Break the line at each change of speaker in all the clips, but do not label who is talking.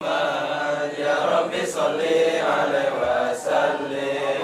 يا رب صل عليه وسلم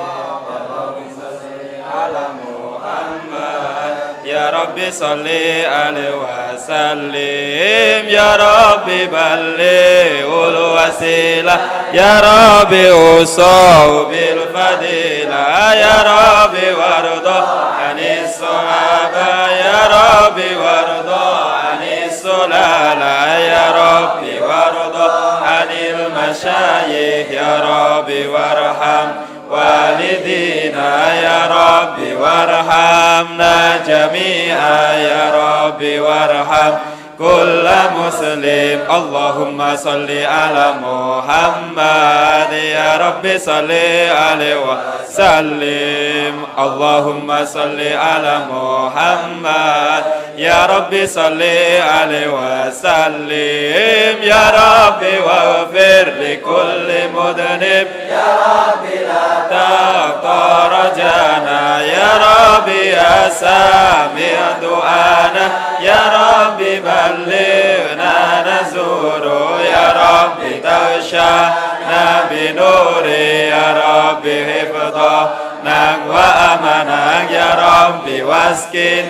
على محمد يا رب صل عليه وسلم يا رب بلغ الوسيلة يا رب أوصوا بالفضيلة يا رب وارضى عن الصحابة يا رب وارضى عن السلالة يا رب وارضى عن المشايخ يا رب وارحم والدينا يا رب وارحمنا جميعا يا رب وارحم كل مسلم اللهم صل على محمد يا رب صل عليه وسلم اللهم صل على محمد يا رب صل عليه وسلم يا رب واغفر لكل مذنب يا رب لا تقطع رجانا يا رب يا سامع دعانا يا رب بلغنا نزور يا رب تغشانا بنور يا رب حفظنا وأمنك يا رب واسكن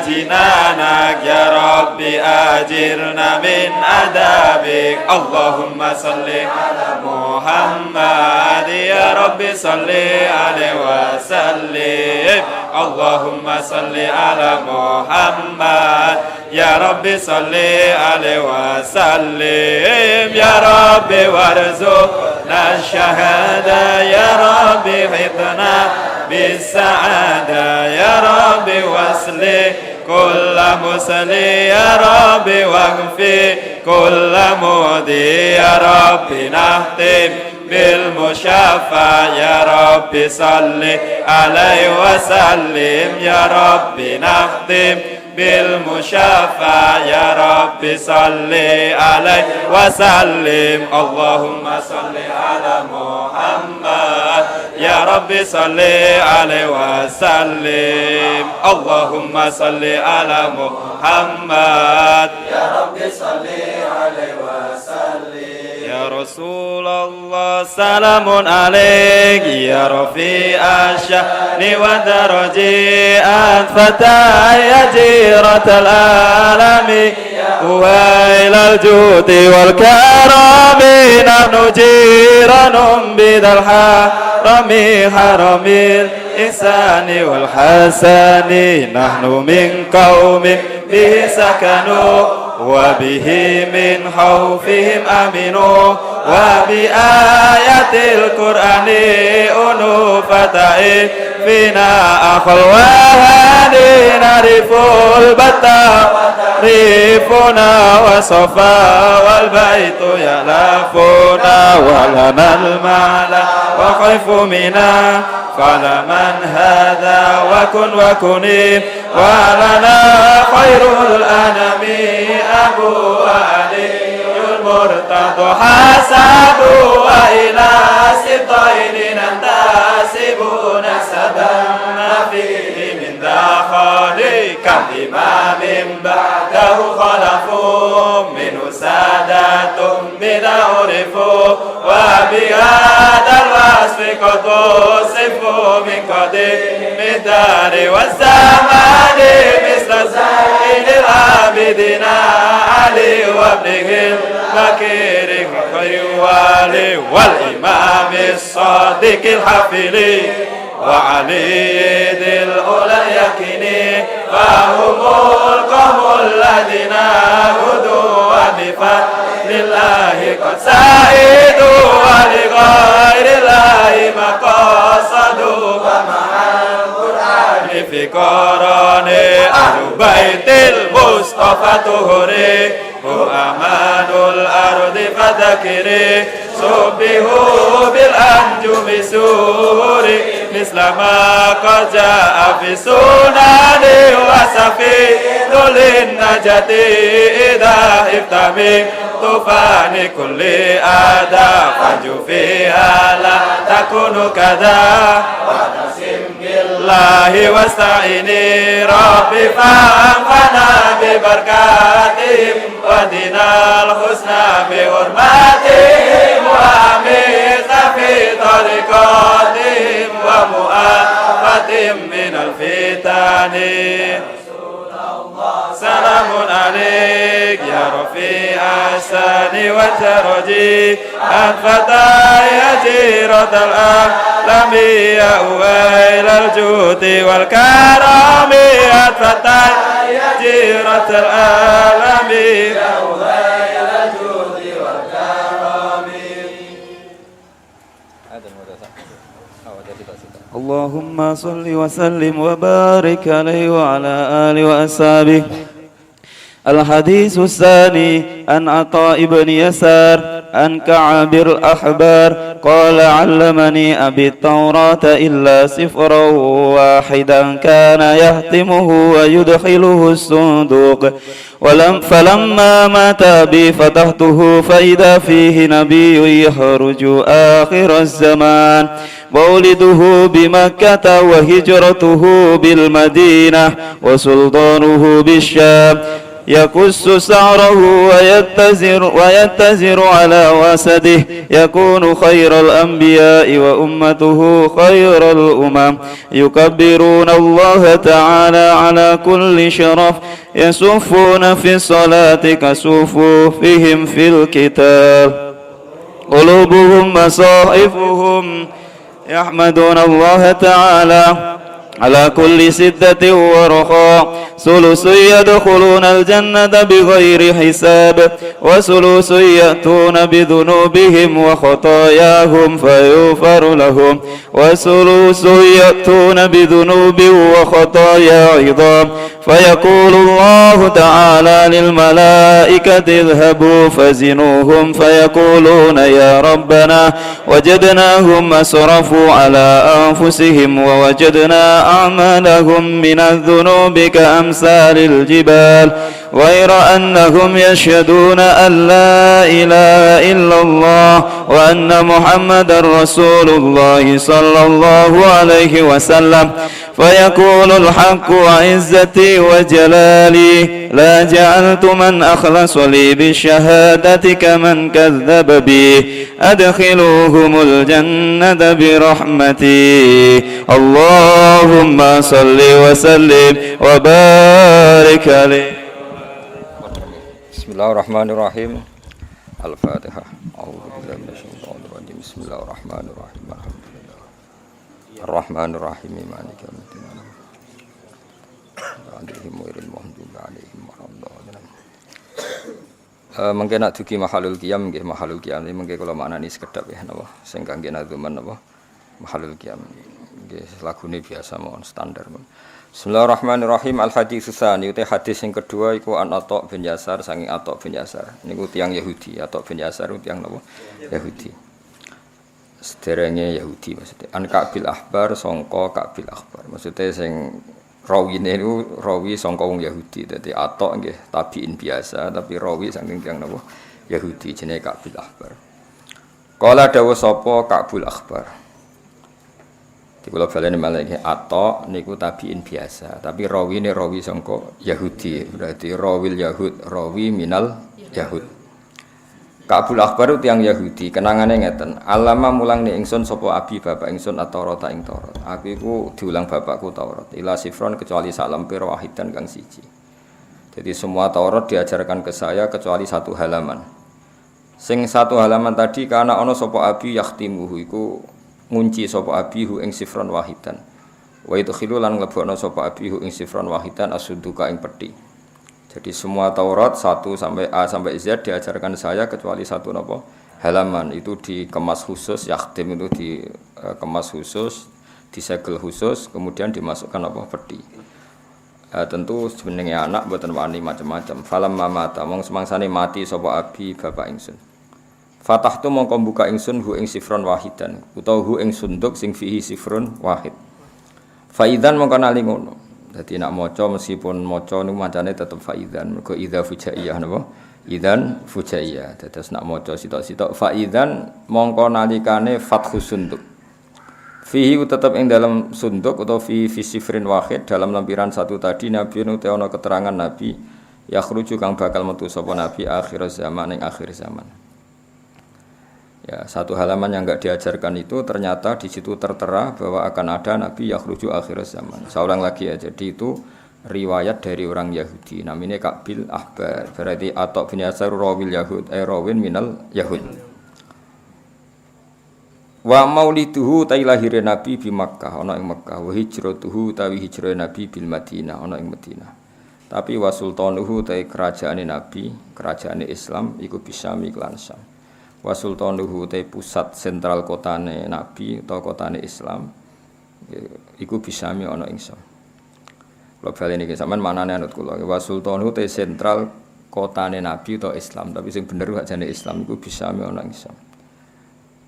جنانك يا رب أجرنا من عذابك اللهم صل على محمد يا رب صل عليه وسلم اللهم صل على محمد يا رب صل عليه وسلم يا رب وارزقنا الشهادة يا رب حطنا بالسعادة يا رب واسلم كل مسلم يا رب واغفر كل مودي يا رب نختم بالمشافى يا رب صل عليه وسلم يا رب نختم بالمشافى يا رب صل عليه وسلم اللهم صل على محمد يا رب صل عليه وسلم اللهم صل على محمد يا رب صل عليه وسلم يا رسول الله سلام عليك يا رفيع الشأن والدرجة أنت فتى يا جيرة العالم وإلى الجود والكرم نحن جيران بذا الحرم حرم الإحسان والحسن نحن من قوم به سكنوا وبه من خوفهم أمنوا وبآية القرآن أنو فتائي فينا أخو الوهن نعرف البتا ريفنا وصفا والبيت يلافنا ولنا المعلى وخيف منا قال من هذا وكن ولنا خير الأنام أبو علي المرتضى حسب وإلى سبطين ننتسب نسبا ما فيه من دخل كم إمام بعده خلفوا منه سادات بذا عرفوا وبهذا الوصف قد وصفوا من قديم الدار والزمان مثل زين العابدين علي وابنه البكير خير والي والإمام الصادق الحفيظ وعلي ذي الأولى اليقين فهم القوم الذين هدوا بفضل الله قد سعدوا ولغير الله ما قصدوا ومع القرآن في قرآن أهل بيت المصطفى طهري وأمان الأرض فذكري سبحوا بالأنجم سوري مثل ما قد جاء في سنن وسفير للنجاة إذا افتمي طوفان كل آداء فانجو فيها لا تكون كذا ونسم billahi wasta'ini Rabbi fa'amfana bi barakatihim wa dinal husna bi hurmatihim wa amitna fi tariqatihim wa mu'afatihim minal fitani. سلام عليك يا رفيع الشان والدرج الفتى يا جيرة الأعلام يا أويل الجود والكرم الفتى يا جيرة الأعلام يا أويل الجود والكرم. اللهم صل وسلم وبارك عليه وعلى آله وأصحابه. الحديث الثاني عن عطاء بن يسار عن كعب الأحبار قال علمني أبي التوراة إلا سفرا واحدا كان يهتمه ويدخله الصندوق فلما مات أبي فتحته فإذا فيه نبي يخرج آخر الزمان مولده بمكة وهجرته بالمدينة وسلطانه بالشام يقص سعره ويتزر على وسده يكون خير الأنبياء وأمته خير الأمم يكبرون الله تعالى على كل شرف يصفون في الصلاة كصفوفهم في القتال قلوبهم مصاحفهم يحمدون الله تعالى على كل سدة ورخاء ثلث يدخلون الجنة بغير حساب وثلث يأتون بذنوبهم وخطاياهم فيغفر لهم وثلث يأتون بذنوب وخطايا عظام فيقول الله تعالى للملائكة اذهبوا فزنوهم فيقولون يا ربنا وجدناهم أسرفوا على أنفسهم ووجدنا أعمالهم من الذنوب كأمثال الجبال غير أنهم يشهدون أن لا إله إلا الله وأن محمد رسول الله صلى الله عليه وسلم فيقول الحق وعزتي وجلالي لا جعلت من أخلص لي بالشهادة كمن كذب بي أدخلوهم الجنة برحمتي اللهم صل وسلم وبارك عليه.
Bismillahirrahmanirrahim. Al-Fatihah. A'udzubillahi minasyaitonir rajim. Bismillahirrahmanirrahim. Alhamdulillah. Ar-Rahmanirrahim. Maliki yaumiddin. Alaihim wairil maghdubi alaihim waladdallin. Mengke nak dugi mahalul qiyam nggih mahalul qiyam mengke kula maknani sekedhap ya napa sing kangge nadzuman napa mahalul qiyam nggih lagune biasa mawon standar. Bismillahirrahmanirrahim. Al-hadits tsani uti hadis yang kedua iku an Atha bin Yasar saking Atha bin Yasar niku tiyang Yahudi. Atha bin Yasar tiyang napa Yahudi. Sederenge Yahudi maksudnya. An Ka'bil Ahbar sangka Ka'bil Ahbar. Maksudnya sing rawine niku rawi sangka wong Yahudi. Dadi Atha nggih tabiin biasa tapi rawi saking tiyang napa Yahudi jenenge Ka'bil Ahbar. Kala dawuh sapa Ka'bil Ahbar. Kalau baleni malih Atha niku tabiin biasa, tapi rawi ini rawi sangka Yahudi, berarti rawil Yahud, rawi minal Yahud. Ka'bul Akhbar tiyang Yahudi, kenangane ngeten, alama mulang ni ingsun sapa abi bapak ingsun At-Taurat ing Taurat. Aku iku diulang bapakku Taurat, ila sifron kecuali sak lemper wahidan kang siji. Jadi semua Taurat diajarkan ke saya kecuali satu halaman. Sing satu halaman tadi karena ana sapa abi yakhtimuhu iku ngunci sapa abihu ing sifron wahidan wa idkhilu lan nglebokno sapa abihu ing sifron wahidan asunduka ing peti. Jadi semua Taurat 1 sampai A sampai Z diajarkan saya kecuali satu napa halaman itu dikemas khusus yakhtim itu dikemas khusus disegel khusus kemudian dimasukkan apa peti. Tentu jenenge anak mboten wani macam-macam. Falam mamata mong semangsane mati sapa abi bapak ingsun. Fatahtu mongko buka ingsun hu ing sifron wahidan utawa hu ing sunduk sing fihi sifrun wahid. Faidan mongko nali ngono. Dadi nek maca meskipun maca niku macane tetep faidan mergo idza fujaiyah napa? Idzan fujaiyah. Dados nek maca sitok-sitok faidan mongko nalikane fathu sunduk. Fihi tetap ing dalam sunduk atau fi sifrin wahid dalam lampiran satu tadi nabi nu ana keterangan nabi yakhruju kang bakal metu sapa nabi akhir zaman ing akhir zaman. Ya, satu halaman yang enggak diajarkan itu ternyata di situ tertera bahwa akan ada nabi yakhruju akhir zaman. Seorang lagi ya, jadi itu riwayat dari orang Yahudi namanya Kabil Ahbar. Berarti Atok bin Yasar rawil Yahud rawin minal Yahud. Wa mauliduhu ta lahire nabi bi Makkah ana ing Makkah wa hijratuhu tawi hijrah nabi bil Madinah ana ing Madinah. Tapi wa sultanuhu ta kerajaane nabi, kerajaane Islam iku Bisyam lan Syam. Wa sultanuhu ta pusat sentral kotane nabi utawa kotane Islam iku Bisyam ana ing Syam. Kalau bali niki sampean manane anut kula. Wa sultanuhu ta sentral kotane nabi utawa Islam, tapi sing bener gak jane Islam iku Bisyam ana ing Syam.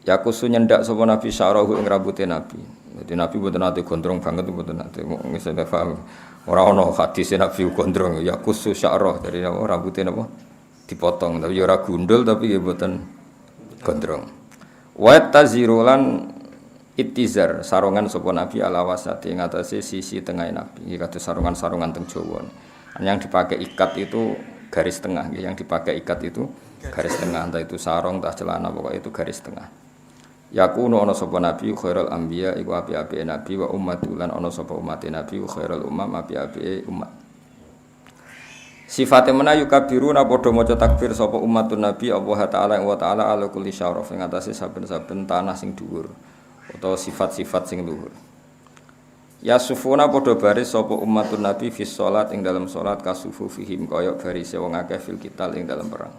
Yakusu nyendak sapa nabi syarahu ing rambute nabi. Dadi nabi mboten nate gondrong banget mboten nate. Wis ora paham. Ora ana hadis nabi gondrong. Yakusu syarah dari rambute napa dipotong tapi ora gundul tapi nggih mboten gondrong. Wa tazirulan ittizar sarungan sapa nabi ala wasati ing atase sisi tengah nabi. Iki kados sarungan-sarungan teng Jawa. Yang dipakai ikat itu garis tengah, yang dipakai ikat itu garis tengah, entah itu sarung, entah celana, pokoknya itu garis tengah. Yakunu ana sapa nabi khairul anbiya iku api-apike nabi wa ummatulan ana sapa umate nabi khairul umam api-apike umat. Sifate menayu kabiruna padha maca takbir sapa umatun nabi Allah taala wa taala ala kulli syaraf ing atase saben-saben tanah sing dhuwur utawa sifat-sifat sing luhur. Ya sufuna padha baris sapa umatun nabi fi shalat ing dalam salat kasufu fihim kaya barise wong akeh fil qital ing dalam perang.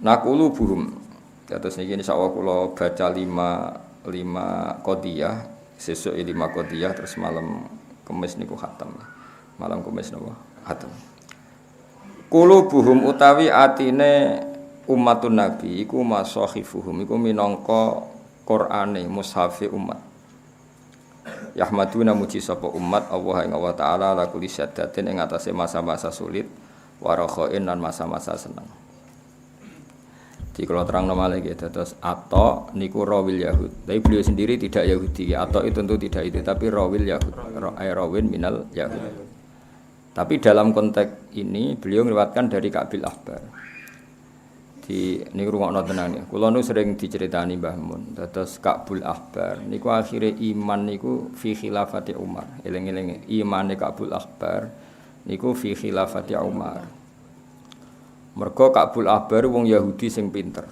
Nakulu buhum. Terus niki insyaallah kula baca 5 qodiyah, sesuk 5 qodiyah terus malam Kamis niku khatam. Malam Kamis napa? Khatam. Qulubuhum utawi atine umatun nabi iku masahifuhum iku minangka Qur'ane mushafe umat. Yahmaduna muji sapa umat Allah ing Allah taala la kulli syaddatin ing atase masa-masa sulit warakhain lan masa-masa seneng. Jadi kalau terang nama lagi terus atau niku rawil Yahud. Tapi beliau sendiri tidak Yahudi. Atau itu tentu tidak itu, tapi rawil Yahud. Rawin minal Yahud. Tapi dalam konteks ini beliau meriwayatkan dari Kabil Ahbar. Di niku rungokno tenan ya. Kula nu sering diceritani Mbah Mun. Terus Kabil Ahbar niku akhire iman niku fi khilafati Umar. Eling-eling imane Kabil Ahbar niku fi khilafati Umar. Mergo Kabul Ahbar wong Yahudi sing pinter.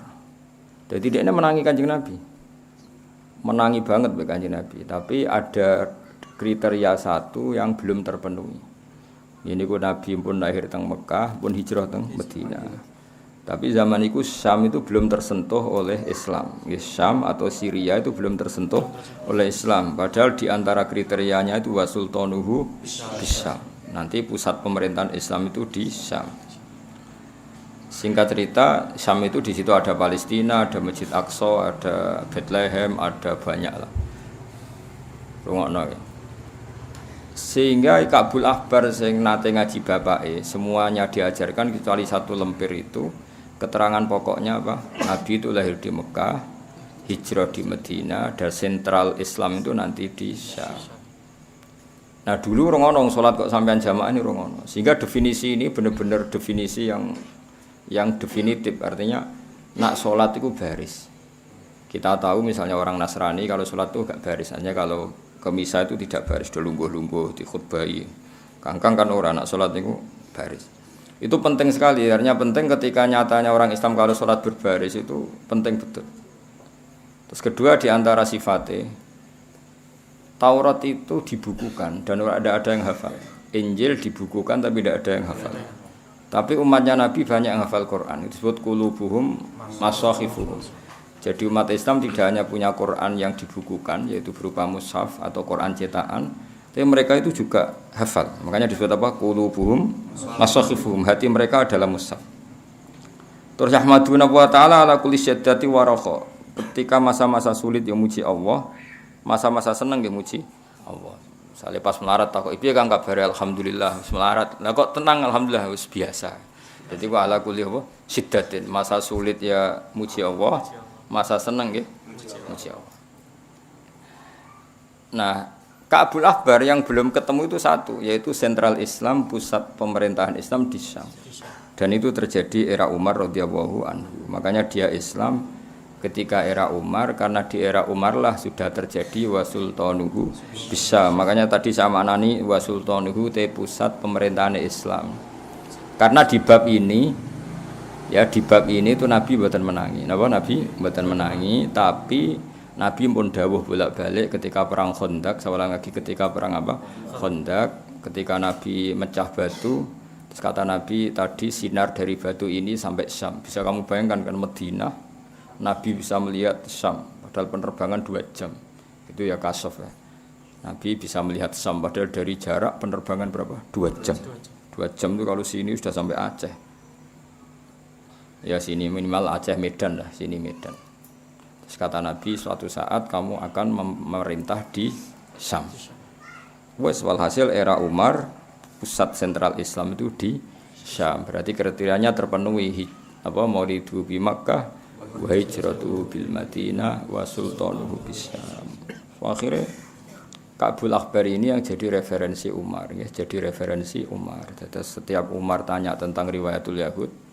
Jadi dia menangi Kanjeng Nabi. Menangi banget be Kanjeng Nabi, tapi ada kriteria satu yang belum terpenuhi. Ini ku Nabi pun lahir teng Mekah, pun hijrah teng Madinah. Tapi zaman itu Syam itu belum tersentuh oleh Islam. Syam atau Syria itu belum tersentuh oleh Islam. Padahal di antara kriterianya itu wasultanuhu Bisyam. Nanti pusat pemerintahan Islam itu di Syam. Singkat cerita, Syam itu di situ ada Palestina, ada Masjid Aqsa, ada Bethlehem, ada banyak lah. Rungokno ya. Sehingga Kabul Ahbar sing nate ngaji bapake, semuanya diajarkan kecuali satu lempir itu. Keterangan pokoknya apa? Nabi itu lahir di Mekah, hijrah di Madinah, dan sentral Islam itu nanti di Syam. Nah dulu rungokno salat kok sampean jamaah ini rungokno. Sehingga definisi ini benar-benar definisi yang definitif, artinya nak sholat itu baris. Kita tahu misalnya orang Nasrani kalau sholat itu gak baris, hanya kalau ke misa itu tidak baris, delungguh-lungguh dikhutbahi. Kangkang kan orang nak sholat itu baris. Itu penting sekali, artinya penting ketika nyatanya orang Islam kalau sholat berbaris itu penting betul. Terus kedua di antara sifatnya, Taurat itu dibukukan dan ada yang hafal. Injil dibukukan tapi tidak ada yang hafal. Tapi umatnya Nabi banyak yang hafal Quran. Itu disebut qulubuhum masakhifuhum. Jadi umat Islam tidak hanya punya Quran yang dibukukan, yaitu berupa mushaf atau Quran cetakan, tapi mereka itu juga hafal. Makanya disebut apa? Qulubuhum masakhifuhum. Hati mereka adalah mushaf. Terus Ahmaduna wa ta'ala ala kulli syaddati wa rakha. Ketika masa-masa sulit yang muji Allah, masa-masa senang yang muji Allah. Misalnya pas melarat takut, piye kang kabare alhamdulillah wis melarat. Lah kok tenang alhamdulillah wis biasa. Jadi wa ala kulli apa? Syiddatin. Masa sulit ya muji Allah, masa seneng nggih muji Allah. Nah, Ka'bul Akbar yang belum ketemu itu satu, yaitu sentral Islam, pusat pemerintahan Islam di Syam. Dan itu terjadi era Umar radhiyallahu anhu. Makanya dia Islam ketika era Umar, karena di era Umar lah sudah terjadi wasultanuhu bisa. Makanya tadi sama nani wasultanuhu te pusat pemerintahan Islam. Karena di bab ini itu Nabi mboten menangi. Napa Nabi mboten menangi, tapi Nabi pun dawuh bolak-balik ketika perang Khandaq, seorang lagi ketika perang Khandaq, ketika Nabi mecah batu, terus kata Nabi tadi sinar dari batu ini sampai Syam. Bisa kamu bayangkan kan Madinah, Nabi bisa melihat Syam, padahal penerbangan 2 jam. Itu ya kasaf ya. Nabi bisa melihat Syam, padahal dari jarak penerbangan berapa? 2 jam. 2 jam itu kalau sini sudah sampai Aceh. Ya sini minimal Aceh Medan lah, sini Medan. Kata Nabi, suatu saat kamu akan memerintah di Syam. Wes walhasil era Umar, pusat sentral Islam itu di Syam. Berarti kriterianya terpenuhi. Maulidu bi Makkah, wa hijratuhu bil Madinah, wa sultanuhu bis Syam. Akhirnya Ka'bul Akbar ini yang jadi referensi Umar, ya, jadi referensi Umar. Jadi setiap Umar tanya tentang riwayatul Yahud,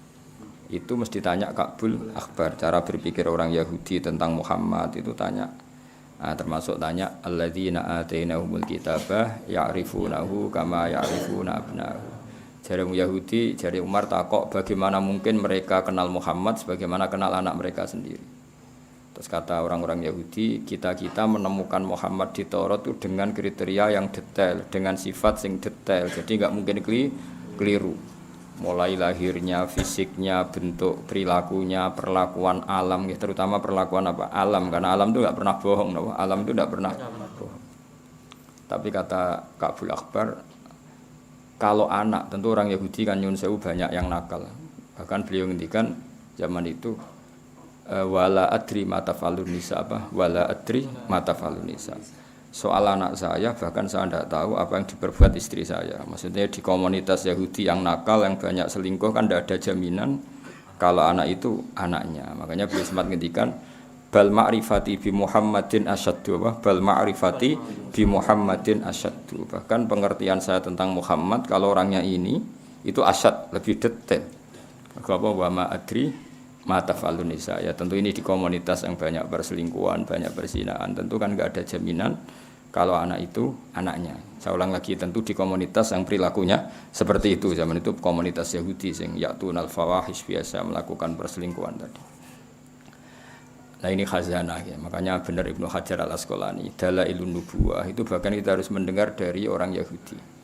itu mesti tanya Ka'bul Akbar, cara berpikir orang Yahudi tentang Muhammad itu tanya. Nah, termasuk tanya alladzina atainahumul kitabah ya'rifunahu kama ya'rifuna abnahu. Jari Yahudi, jari Umar takok bagaimana mungkin mereka kenal Muhammad sebagaimana kenal anak mereka sendiri. Terus kata orang-orang Yahudi, kita menemukan Muhammad di Taurat itu dengan kriteria yang detail, dengan sifat yang detail. Jadi enggak mungkin keliru. Mulai lahirnya, fisiknya, bentuk perilakunya, perlakuan alam, terutama perlakuan alam, karena alam itu nggak pernah bohong, alam itu nggak pernah bohong. Tapi kata Ka'bul Akbar, kalau anak, tentu orang Yahudi kan nyun sewu banyak yang nakal. Bahkan beliau ngendikan zaman itu wala adri matafalun nisa wala adri matafalun nisa. Soal anak saya bahkan saya tidak tahu apa yang diperbuat istri saya. Maksudnya di komunitas Yahudi yang nakal, yang banyak selingkuh kan tidak ada jaminan kalau anak itu anaknya. Makanya beliau sempat ngendikan bal ma'rifati bi Muhammadin asyaddu bal ma'rifati bi Muhammadin asyaddu. Bahkan pengertian saya tentang Muhammad kalau orangnya ini itu asyad, lebih detail. Apa wa ma adri matafalun nisa. Ya tentu ini di komunitas yang banyak perselingkuhan, banyak perzinaan, tentu kan enggak ada jaminan kalau anak itu anaknya. Saya ulang lagi, tentu di komunitas yang perilakunya seperti itu. Zaman itu komunitas Yahudi yang ya'tunal fawahish, biasa melakukan perselingkuhan tadi. Nah ini khazanah ya. Makanya benar Ibnu Hajar Al-Asqalani, dalailun nubuwah itu bahkan kita harus mendengar dari orang Yahudi.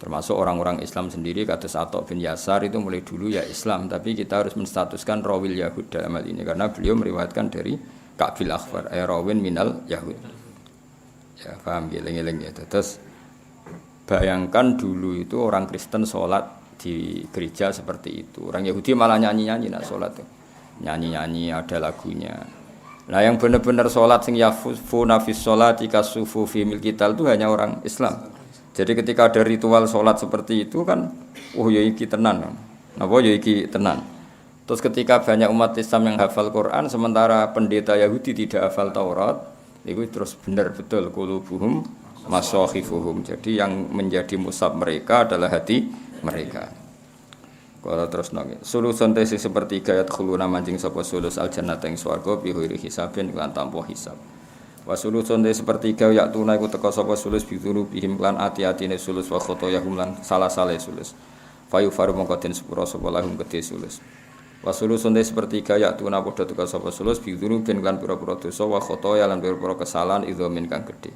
Termasuk orang-orang Islam sendiri, kata Atok bin Yasar itu mulai dulu ya Islam, tapi kita harus menstatuskan rawil Yahud dalam hal ini karena beliau meriwayatkan dari Ka'bul Akbar, rawin minal Yahud. Ya paham, geleng-geleng ya. Terus bayangkan dulu itu orang Kristen sholat di gereja seperti itu, orang Yahudi malah nyanyi-nyanyi nak sholat tuh. Nyanyi-nyanyi ada lagunya. Nah yang benar-benar sholat sing yafuna fis sholati kasufu fi milkital itu hanya orang Islam. Jadi ketika ada ritual sholat seperti itu kan, ya iki tenan. Napa ya iki tenan. Terus ketika banyak umat Islam yang hafal Quran, sementara pendeta Yahudi tidak hafal Taurat, itu terus benar betul qulubuhum masakhifuhum. Jadi yang menjadi mushaf mereka adalah hati mereka. Kalau terus nang sulusun tesi sepertiga yadkhuluna manjing sapa sulus aljannata ing swarga bi ghairi hisabin lan tanpa hisab. Wa sulusun tesi sepertiga yaktuna iku teka sapa sulus bi dzunubihim lan ati-atine sulus wa khotoyahum lan salah-salah sulus. Fayu faru mongko den sepura sapa lahum kedhe sulus. Wa sulusun tesi sepertiga yaktuna padha teka sapa sulus bi dzunubin lan pira-pira dosa wa khotoya lan pira-pira kesalahan idzamin kang gedhe.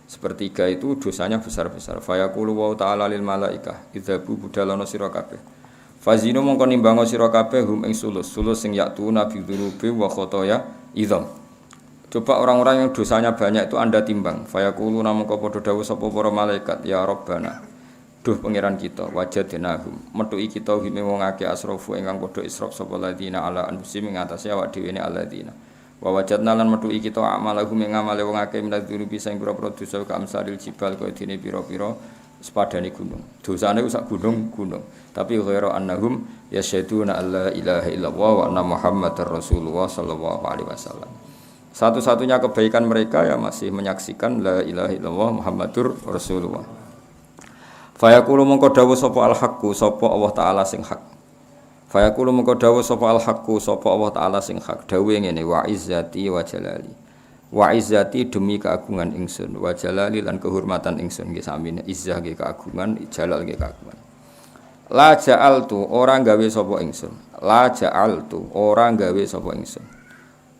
Sepertiga itu dosanya besar-besar. Fa yaqulu wa ta'ala lil malaikah idzabu budalana sira kabeh. Fazinu mongko nimbango sira kabeh hum ing sulus sing yaktuna bi dzunubi wa khotoya idzam. Coba orang-orang yang dosanya banyak itu Anda timbang. Fa yaqulu mongko padha dawuh sapa para malaikat, ya Rabbana. Duh pangeran kita, wajadnahum. Metuki kita hime wong akeh asrafu ingkang padha israf sapa ladina ala anfusihim ing atase awak dhewe ne aladina. Wa wajadna lan metuki kita amalahum ing amale wong akeh minadz dzunubi sing pira-pira dosa ka amsalil jibal kaya dene pira-pira sepadane gunung. Dosane sak gunung-gunung. Tapi ghairu annahum yasyhaduna alla ilaha illallah wa anna muhammadar rasulullah sallallahu alaihi wasallam. Satu-satunya kebaikan mereka ya masih menyaksikan la ilaha illallah Muhammadur Rasulullah. Fayaqulu mongko dawuh sapa al-haqqu sapa Allah taala sing hak. Fayaqulu mongko dawuh sapa al-haqqu sapa Allah taala sing hak. Dawuhe ngene wa izzati wa jalali. Wa izzati demi keagungan ingsun, wa jalali lan kehormatan ingsun nggih samine izzah nggih keagungan, jalal nggih keagungan. La ja'altu ora gawe sapa ingsun. La ja'altu ora gawe sapa ingsun.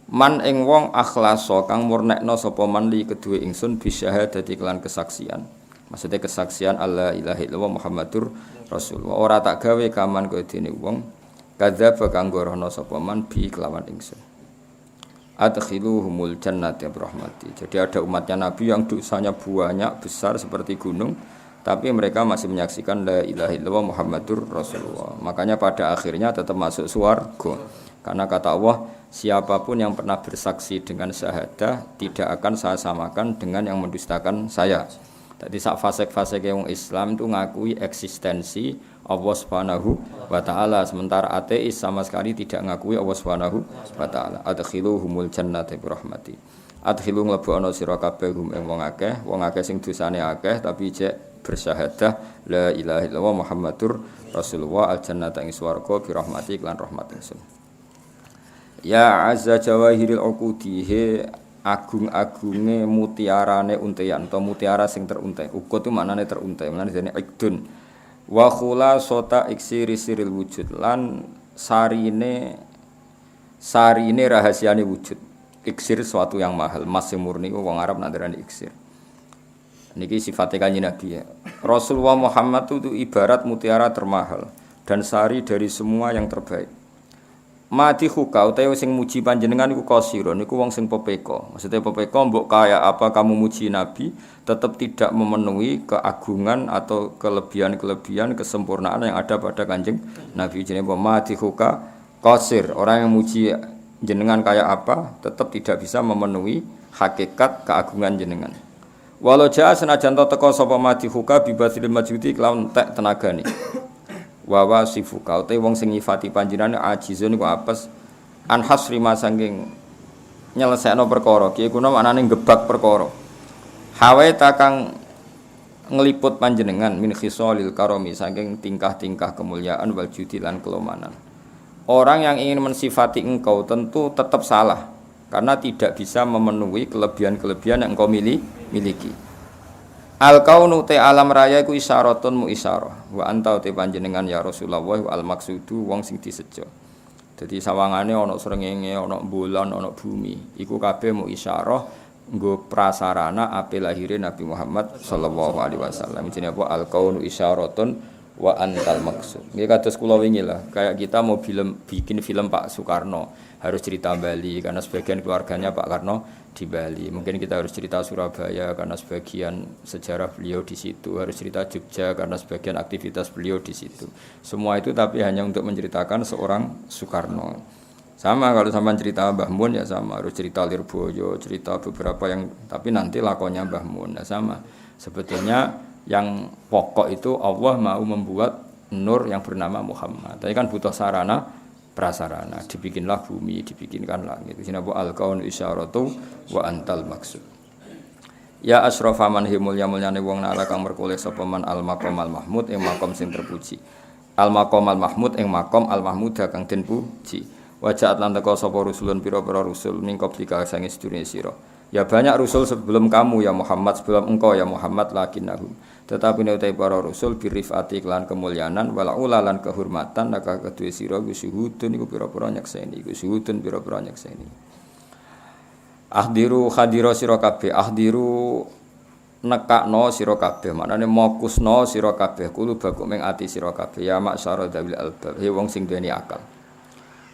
Man ing wong akhlasa kang murnekno sapa man li kedue ingsun bisyahadati kelan kesaksian. Maksudnya kesaksian Allah ilaha illallah Muhammadur Rasulullah. Ora tak gawe kaman kowe dene wong kadzdzaba kang gorono sapa man bi kelawan ingsun. Adkhiluhumul jannata bi rahmati. Jadi ada umatnya Nabi yang dosanya banyak besar seperti gunung, tapi mereka masih menyaksikan la ilaha illallah Muhammadur Rasulullah. Makanya pada akhirnya tetap masuk surga. Karena kata Allah, siapapun yang pernah bersaksi dengan syahadah tidak akan saya samakan dengan yang mendustakan saya. Jadi sak fasik-fasik yang Islam itu ngakui eksistensi Allah Subhanahu wa taala, sementara ateis sama sekali tidak ngakui Allah Subhanahu wa taala. Adkhiluhumul jannata bi rahmati. Adkhilu mlebokno sira kabeh hum ing wong akeh sing dosane akeh tapi jek bersyahadah la ilaha illallah Muhammadur Rasulullah al jannata ing swarga bi rahmati lan rahmat ingsun. Ya azza jawahiril uqudi he agung-agunge mutiarane untean atau mutiara sing teruntai. Ukut itu maknane teruntai, maknane dene ikdun. Wa khulasata iksiri siril wujud lan sarine rahasiane wujud. Iksir suatu yang mahal, emas sing murni wong Arab nak darani iksir. Niki sifatnya Kanjeng Nabi ya. Rasulullah Muhammad itu ibarat mutiara termahal dan sari dari semua yang terbaik. Mati huka utawa sing muji panjenengan iku kasira niku wong sing pepeko. Maksudnya pepeko mbok kaya apa kamu muji Nabi tetap tidak memenuhi keagungan atau kelebihan-kelebihan kesempurnaan yang ada pada Kanjeng Nabi. Jenenge mati huka kasir. Orang yang muji jenengan kaya apa tetap tidak bisa memenuhi hakikat keagungan jenengan. Walau jaa senajan teko sapa mati huka bibasil majudi kelawan tek tenagane. Wa sifuka uta wong sing nyifati panjenengan ajizun iku apes an hasri masanging nyelesekno perkara ki kuna maknane gebak perkara hawe takang ngliput panjenengan min khisalil karami saking tingkah-tingkah kemuliaan wal judi lan kelomanan. Orang yang ingin mensifati engkau tentu tetap salah karena tidak bisa memenuhi kelebihan-kelebihan yang engkau miliki. Al kaunu te alam raya iku isyaratun mu isyarah wa anta te panjenengan ya Rasulullah al maksudu wong sing disejo. Dadi sawangane ana srengenge ana bulan ana bumi iku kabeh mu isyarah nggo prasarana ape lahire Nabi Muhammad sallallahu alaihi wasallam. Jenenge apa al kaunu isyaratun wa antal maksud. Nggih kados kula wingi lah kayak kita mau bikin film Pak Soekarno harus cerita Bali karena sebagian keluarganya Pak Karno di Bali. Mungkin kita harus cerita Surabaya karena sebagian sejarah beliau di situ, harus cerita Jogja karena sebagian aktivitas beliau di situ. Semua itu tapi hanya untuk menceritakan seorang Soekarno. Sama kalau sampean cerita Mbah Mun ya sama, harus cerita Lirboyo, cerita beberapa yang tapi nanti lakonnya Mbah Mun ya sama. Sebetulnya yang pokok itu Allah mau membuat nur yang bernama Muhammad. Tapi kan butuh sarana prasarana, dibikinlah bumi, dibikinkan langit. Sini apa al-kaun isyaratu wa antal maksud. Ya asrafa man mulya-mulyane wong nala kang merkoleh sapa man al-maqam al-mahmud ing makom sing terpuji. Al-maqam al-mahmud ing makom al-mahmud kang den puji. Wajaat lan teka sapa rusulun pira-pira rusul ning qablika sange sedurunge sira. Ya banyak rusul sebelum kamu ya Muhammad, sebelum engkau ya Muhammad lakinnahum. Tetapi nek utai para rasul birifati lan kemuliaan wala ulalan kehormatan naka kedue sira syuhudun iku pira-pira nyekseni iku syuhudun pira-pira nyekseni. Ahdiru khadira sira kabeh ahdiru nekakno sira kabeh maknane mokusno sira kabeh kulo bakum ing ati sira kabeh ya maksara dawil albab he wong sing duweni akal.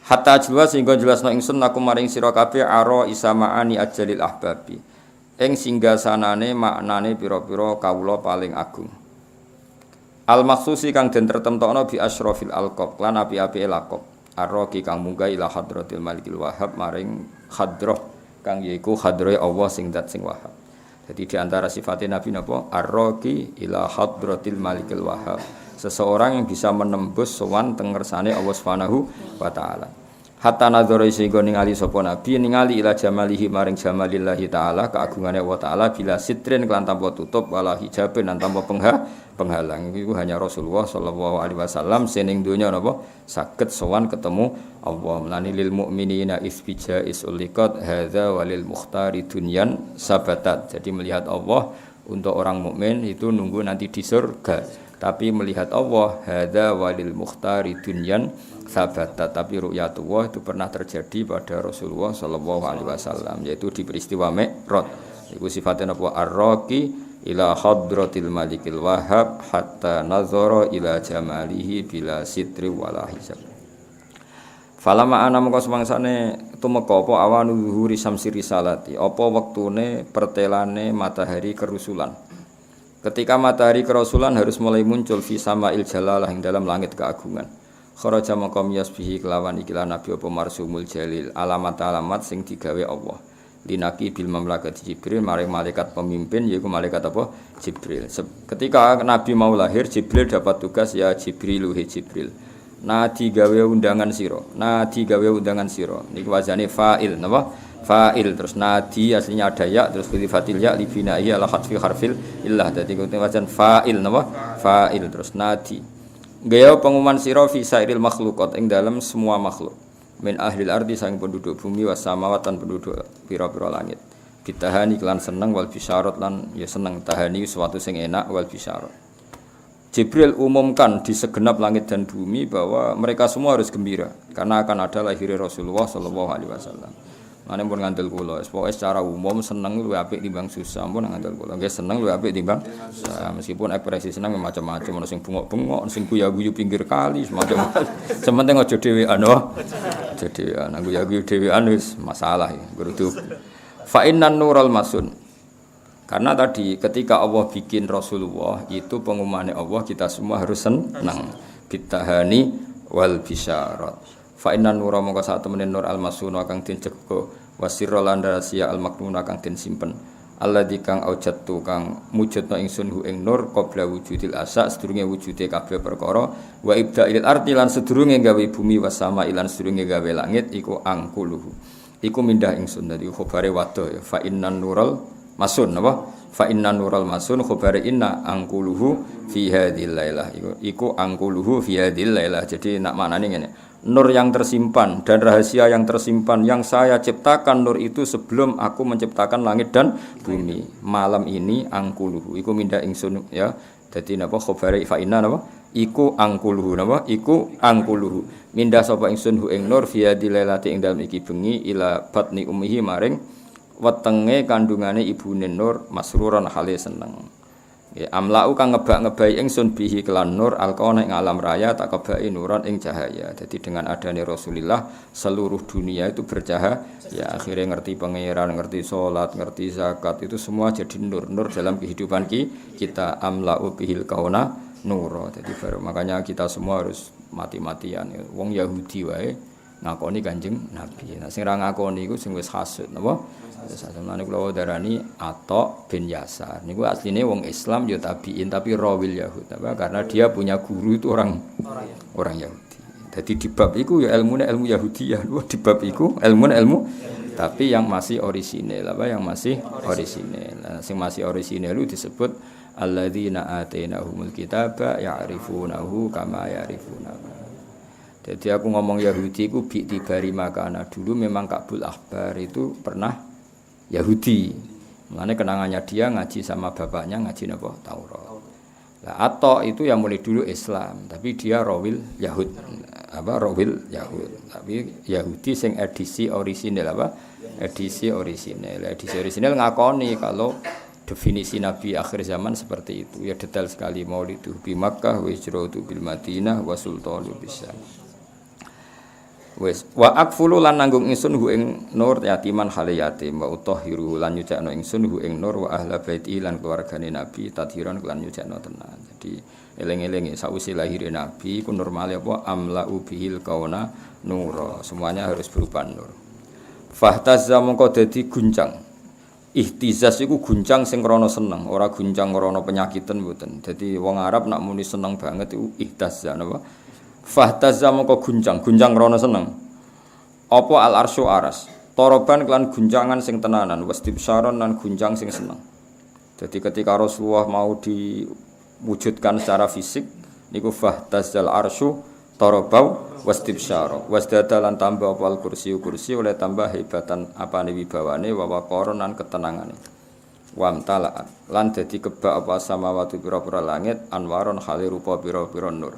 Hatta jelas sehingga jelasno ingsun aku maring sira kabeh aro isamaani ajalil ahbabi. Ing singgasanane maknane pira-pira kawula paling agung. Al maksusi kang den tertemtokno bi asyrafil alqab lan api-apike laqab. Arroki kang munggah ila hadratil malikil wahhab maring hadrah kang yaiku hadrahe Allah sing dat sing wahhab. Jadi di antara sifatnya Nabi napa? Arroki ila hadratil malikil wahhab. Seseorang yang bisa menembus sowan teng ngersane Allah Subhanahu wa taala. hatta nadzara sehingga ningali sapa nabi ningali ila jamalihi maring jamalillahi taala keagungane Allah taala bila sitrin kelan tanpa tutup wala hijabin lan tanpa penghalang. Iku hanya Rasulullah sallallahu alaihi wasallam sening donya napa saged sowan ketemu Allah. Melani lil mukminina isbija isuliqat hadza walil mukhtari dunyan sabatat. Jadi melihat Allah untuk orang mukmin itu nunggu nanti di surga. Tapi melihat Allah hadza walil mukhtari dunyan sabatat. Tapi ru'yatullah itu pernah terjadi pada Rasulullah sallallahu alaihi wasallam yaitu di peristiwa Mi'raj. Iku sifatnya apa ar-raqi ila hadratil malikil wahhab hatta nazara ila jamalihi bila sitri wala hijab. Falama ana mengko semangsane tumeka apa awanu zuhuri samsi risalati apa wektune pertelane matahari kerusulan. Ketika matahari kerusulan harus mulai muncul fi sama'il jalalah ing dalam langit keagungan. Kharaja maqam yasbihi kelawan ikilah nabi apa marsumul jalil alamat-alamat sing digawe Allah. Linaki bil mamlakat Jibril maring malaikat pemimpin yaitu malaikat apa Jibril. Ketika Nabi mau lahir Jibril dapat tugas ya Jibrilu he Jibril. Nadi gawe undangan sira. Nadi gawe undangan sira. Niki wazane fa'il napa? Fa'il terus nadi aslinya ada ya terus bilifatil ya li bina'i ala khatfi harfil illah. Dadi wazan fa'il napa? Fa'il terus nadi. Gawe pengumuman sira fi sairil makhluqat ing dalam semua makhluk. Min ahlil ardi sang penduduk bumi was samawatan penduduk pira-pira langit. Bitahani kelan seneng wal bisyarat lan ya seneng tahani sesuatu sing enak wal bisyarat. Jibril umumkan di segenap langit dan bumi bahwa mereka semua harus gembira karena akan ada lahir Rasulullah sallallahu alaihi wasallam. Mane pun ngandel kula, pokoke secara umum seneng luwih apik timbang susah, pun ngandel kula. Nggih seneng luwih apik timbang meskipun ekspresi seneng macam-macam, ono sing bengok-bengok, sing guyu-guyu pinggir kali, semacam. Sementing aja dhewean, aja dhewean. Aku guyu dhewean wis masalah ya, kudu. Fa innan nural masun. Karena tadi ketika Allah bikin Rasulullah itu pengumumannya Allah kita semua harus senang. Bitahani wal bisyarat. Fa inna nura mongko sak temene nur al-masun kang den jaga wasirra lan rahasia al-maknun kang den simpen alladzi kang aujatu kang mujudna ingsun hu ing nur qabla wujudil asa sedurunge wujude kabeh perkara wa ibda'il ardi lan sedurunge gawe bumi wasama lan sedurunge gawe langit iku angkuluhu iku mindah ingsun dadi khabare wadah ya fa inna nural masun apa fa inna nural masun khabare inna angkuluhu fi hadhil lailah iku angkuluhu fi hadhil lailah jadi nak maknane ngene nur yang tersimpan dan rahasia yang tersimpan yang saya ciptakan nur itu sebelum aku menciptakan langit dan bumi malam ini angkuluhu iku minda ingsun ya dadi napa khabari fa inna napa iku angkuluhu napa iku angkuluhu minda sapa ingsun hu ing nur fi dilailati ing dalem iki bengi ila batni ummihi maring wetenge kandungane ibune nur masruran hale seneng. Ya, amlau kang ngebak-ngebai ingsun bihi kelan nur alqauna ing alam raya tak kebai nuran ing cahaya. Jadi dengan adanya Rasulullah seluruh dunia itu bercahaya. Ya akhirnya ngerti pangeran, ngerti salat, ngerti zakat itu semua jadi nur dalam kehidupan kita. Amlau bihil kauna nur. Jadi baru makanya kita semua harus mati-matian. Wong Yahudi wae ngakoni Kanjeng Nabi. Nah sing ra ngakoni iku sing wis hasud napa? Sampeyan kula darani Atok bin Yasar. Niku asline wong Islam ya tabiin tapi rawil Yahud. Apa? Karena dia punya guru itu orang Yahudi. Jadi di bab iku ya ilmune ilmu Yahudiyah. Di bab iku ilmu tapi yang masih orisinil apa yang masih orisinil. Nah, sing masih orisinil itu disebut alladzina atainahumul kitaba ya'rifunahu kama ya'rifuna. Jadi aku ngomong Yahudi iku bi tibari makana dulu memang Kabul Ahbar itu pernah Yahudi. Mulane kenangannya dia ngaji sama bapaknya ngaji napa Taurat. Lah Atok itu yang mulai dulu Islam, tapi dia rawil Yahud. Rawil Yahud. Tapi Yahudi sing edisi orisinil Edisi orisinil. Edisi orisinil ngakoni kalau definisi Nabi akhir zaman seperti itu. Ya detail sekali maulidu bi Makkah wa hijratu bil Madinah wa sultanu bisa. Wes wa akfulu lan nanggung ingsun hu ing nur yatiman hale yatim wa utahhiru lan nyucakno ingsun hu ing nur wa ahla baiti lan keluargane Nabi tadhiran lan nyucakno tenan. Jadi eling-eling sakwise lahir Nabi ku normale apa amla bihil kauna nur. Semuanya harus berupa nur. Fahtazza mongko dadi guncang. Ihtizaz iku guncang sing krana seneng, ora guncang krana penyakitan mboten. Dadi wong Arab nak muni seneng banget iku ihtazza napa? Fahtazza mongko guncang krana seneng. Apa al arsyu aras toroban kelan guncangan sing tenanan wastibsaron lan gunjang sing seneng. Jadi ketika Rasulullah mau diwujudkan secara fisik niku fahtazal arsyu torobau wastibsyara wasdada lan tambah apa al kursi oleh tambah hebatan apane wibawane wa waqaron lan ketenangane. Wamtalaat lan dadi kebak apa samawati pira-pira langit anwaron khali rupa pira-pira nur.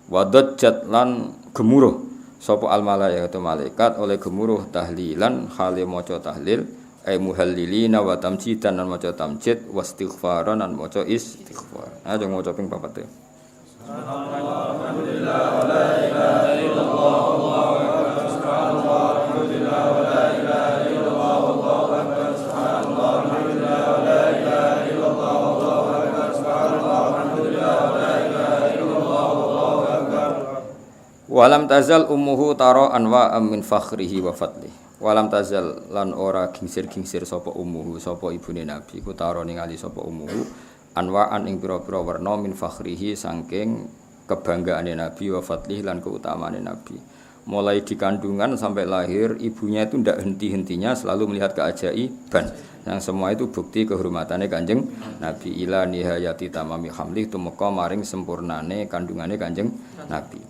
Wadajjat lan gemuruh sapa al malaikatu malaikat oleh gemuruh tahlilan khali maca tahlil ay muhallilina wa tamjidan lan maca tamjid wastighfaran lan maca istighfar. Aja maca ping 4. Alhamdulillah wa la ilaha illallah wallahu akbar subhanallah alhamdulillah wa la ilaha illallah wallahu akbar subhanallah alhamdulillah wa la ilaha illallah wallahu akbar subhanallah alhamdulillah wa la ilaha illallah wallahu akbar. Walam tazal ummuhu tara anwa min fakhrihi wa fadlihi. Walam tazal lan ora gingsir-gingsir sapa ummuhu sapa ibune Nabi ku tara ningali sapa ummuhu anwa'an ing pira-pira werna min fakhrihi saking kebanggaane Nabi wa fadlihi lan keutamaane Nabi. Mulai di kandungan sampai lahir ibunya itu ndak henti-hentinya selalu melihat keajaiban. Yang semua itu bukti kehormatannya Kanjeng Nabi ila nihayati tamami hamlih tumeka maring sempurnane kandungane Kanjeng Nabi.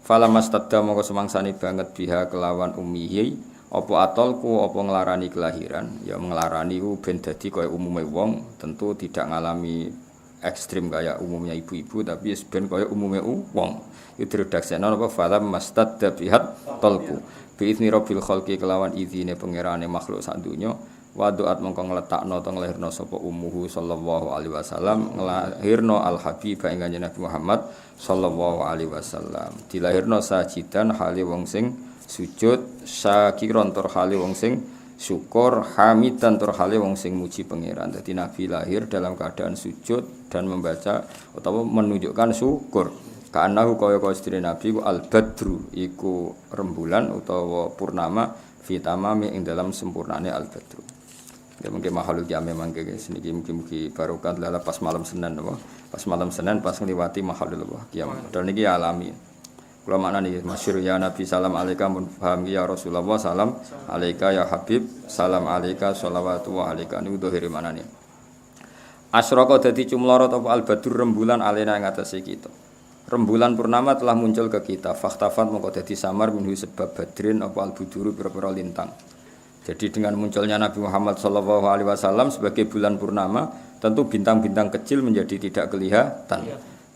Falamastadda mongko semangsane banget biha kelawan ummihi apa atolku apa nglarani kelahiran ya nglarani ku ben dadi kaya umume wong tentu tidak ngalami ekstrim kaya umumnya ibu-ibu tapi ben kaya umume wong itu redaksekno apa falamastadda bihat tolku bi izni rabbil khalqi kelawan izine pangerane makhluk sak donya wa doat mongko ngletakno to nglahirno sapa ummuhu sallallahu alaihi wasallam nglahirno al habib ing Kanjeng Nabi Muhammad sallallahu alaihi wasallam dilahirno sajidan hale wong sing sujud syakiron tur hale wong sing syukur hamidan tur hale wong sing muji pangeran. Dadi Nabi lahir dalam keadaan sujud dan membaca utawa menunjukkan syukur. Ka'annahu kaya istri Nabi ku al-badru iku rembulan utawa purnama fi tamami ing dalam sempurnane al-badru. Ya mungkin makhluk ya memang guys niki mungkin barokah lala pas malam Senin apa? Pas malam Senin pas ngliwati makhluk Allah kiamat. Padahal niki alami. Kula maknani masyhur ya Nabi salam alaika mun paham ya Rasulullah salam alaika ya Habib salam alaika sholawatu wa alaika niku dohire manane. Asyraka dadi cumlorot apa al-badur rembulan alena ing atase kita. Rembulan purnama telah muncul ke kita. Faktafat mongko dadi samar minhu sebab badrin apa al-buduru pira-pira lintang. Jadi dengan munculnya Nabi Muhammad SAW sebagai bulan purnama, tentu bintang-bintang kecil menjadi tidak kelihatan.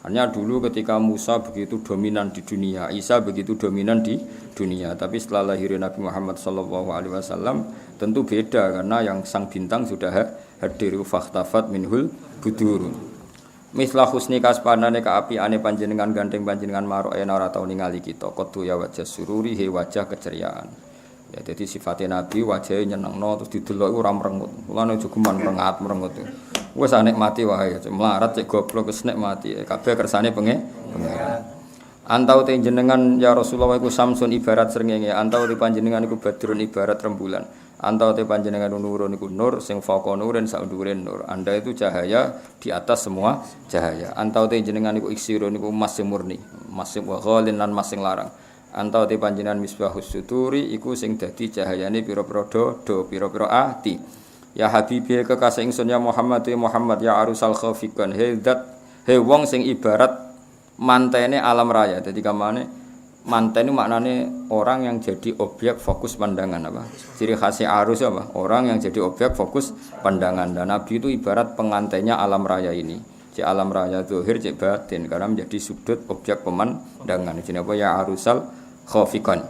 Hanya dulu ketika Musa begitu dominan di dunia, Isa begitu dominan di dunia. Tapi setelah lahirnya Nabi Muhammad SAW, tentu beda karena yang sang bintang sudah hadir. Fakhtafat minhul budurun. Mislah husni kaspanane kaapiane panjenengan gandeng panjenengan marok ena ora tau ningali kita. Qatu ya wajah sururi he wajah keceriaan. Ya jadi sifatnya Nabi wajahnya nyenengno terus didelok ora merengut. Mulane jogeman merengut. Wis anek mati wae melarat cek goblok wis nek mati. Kabeh kersane pangeran. Antau te jenengan ya Rasulullah iku samsun ibarat srengenge, antau te panjenengan iku badrun ibarat rembulan. Antau te panjenengan nurun iku nur sing faqo nurin sak dhuwure nur. Anda itu cahaya di atas semua cahaya. Antau te jenengan iku iksirun iku emas sing murni, emas sing ghalin lan emas sing larang. Antau te panjenengan misbahus suturi iku sing dadi cahayane pira-pira dodo, pira-pira ati. Ya habibi kekasih ingsun ya Muhammad ya arusal khafiqan he wong sing ibarat mantene alam raya. Dadi kamane manten itu maknane orang yang jadi objek fokus pandangan apa? Ciri khasnya arus apa? Orang yang jadi objek fokus pandangan. Dan Nabi itu ibarat pengantennya alam raya ini. Cik alam raya zahir cik batin karena menjadi sudut objek pemandangan. Jenenge apa ya arusal khafiqan.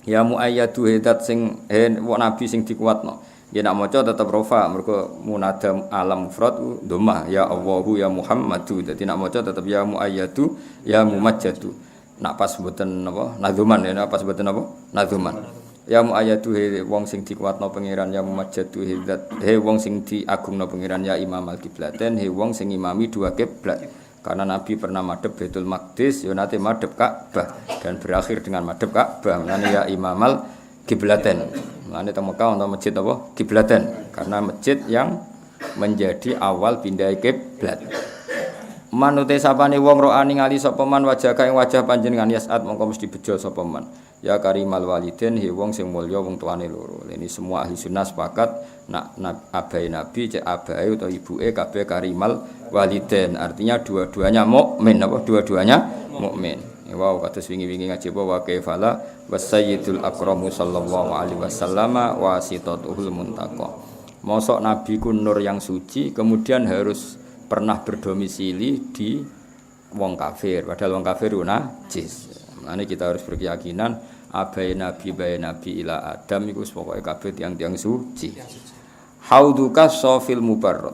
Ya muayyadu hidat sing nabi sing dikuatno. Ya nak maca tetep rofa mergo munada alam mufrad dhammah ya Allahu ya Muhammadu. Dadi nak maca tetep ya muayyadu ya mumajjadu. Nak pas mboten napa nadzuman ya pas mboten napa nadzuman. Ya muayyadu wong sing dikuatno pangeran ya mumajjadu hidat wong sing diagungno pangeran ya imam al-qiblaten wong sing imami dua kiblat. Karena Nabi pernah madhep Baitul Maqdis, ya nate madhep Ka'bah dan berakhir dengan madhep Ka'bah. Mulane ya imamal kiblaten. Mulane teng Mekah ana masjid apa? Kiblaten. Karena masjid yang menjadi awal pindah kiblat. manute sapane wong ro'a ningali sapa man wajah ing wajah panjenengan yasat mongko mesti bejo sapa man. Ya karimal waliden he wong sing mulya wong tuane loro. Ini semua ahli sunnah sepakat nak abai nabi cek abai utawa ibuke kabeh karimal waliden. Artinya dua-duanya mukmin apa dua-duanya mukmin. Wow kados wingi-wingi ngaji wa kaifala wasayyidul akramu sallallahu alaihi wasallama wasitatuhul muntaqa. Mosok nabi ku nur yang suci kemudian harus pernah berdomisili di wong kafir padahal wong kafir najis. Mane kita harus berkeyakinan abai nabi ila Adam iku pokoke kabeh tiang-tiang suci. Hauduka sofil mubarrad.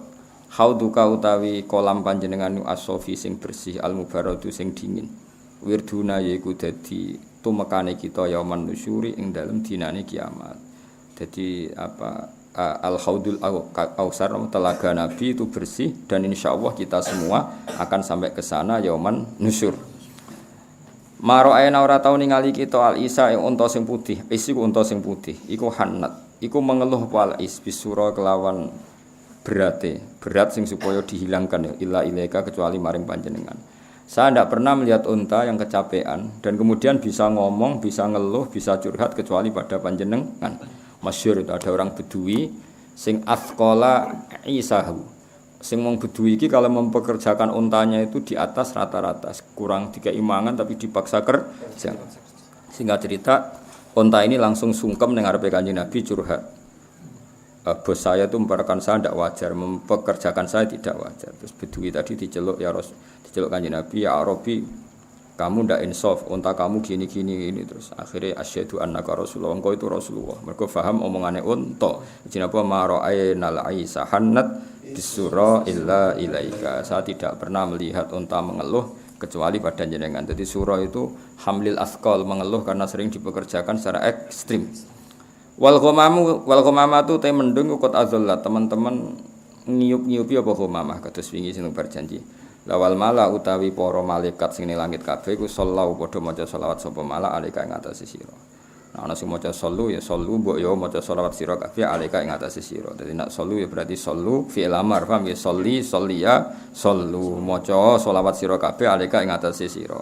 Hauduka utawi kolam panjenengan as-sofi sing bersih al mubarradu sing dingin. Wirduna yaiku dadi tumekane kita yauman nusyuri ing dalem dinane kiamat. Jadi al haudul ausar telaga nabi itu bersih dan insyaallah kita semua akan sampai ke sana yauman nusyur. Maro aena ora tau ningali kita al isa ing unta sing putih, isiku unta sing putih, iku hanat, iku mengeluh wal is bisura kelawan berat sing supaya dihilangkan illa ilaika kecuali maring panjenengan. Saya tidak pernah melihat unta yang kecapean dan kemudian bisa ngomong, bisa ngeluh, bisa curhat kecuali pada panjenengan. Masyhur itu ada orang Bedui sing athqala isahu. Sing wong Bedui iki kalau mempekerjakan untanya itu di atas rata-rata, kurang 3 imangan tapi dipaksa kerja. Singkat cerita, unta ini langsung sungkem ning ngarepe Kanjeng Nabi curhat. Bos saya itu memperlakukan saya tidak wajar, mempekerjakan saya tidak wajar. Terus Bedui tadi diceluk diceluk Kanjeng Nabi, ya Arabi, kamu ndak insaf, unta kamu gini ini. Terus akhirnya asyhadu annaka rasulullah, engkau itu rasulullah. Mergo paham omongane unta. Jenapa mara'ainal aisa hannat bisura illa ilaika. Saya tidak pernah melihat unta mengeluh kecuali pada jenengan. Jadi surah itu hamlil asqal, mengeluh karena sering dipekerjakan secara ekstrim. Wal ghamamatu te mendung ukut azallah, teman-teman ngiyup-ngiyupi apa ghamamah kados wingi sing berjanji. Lawal mala utawi para malaikat sing ning langit kabeh iku sallallahu padha maca selawat sapa mala alika ing atase sira. Nah ana sing maca sallu ya sallu mbok ya maca selawat sira kabeh alika ing atase sira. Dadi nek sallu ya berarti sallu fi'il amar, paham ya sholli sholliya sallu maca selawat sira kabeh alika ing atase sira.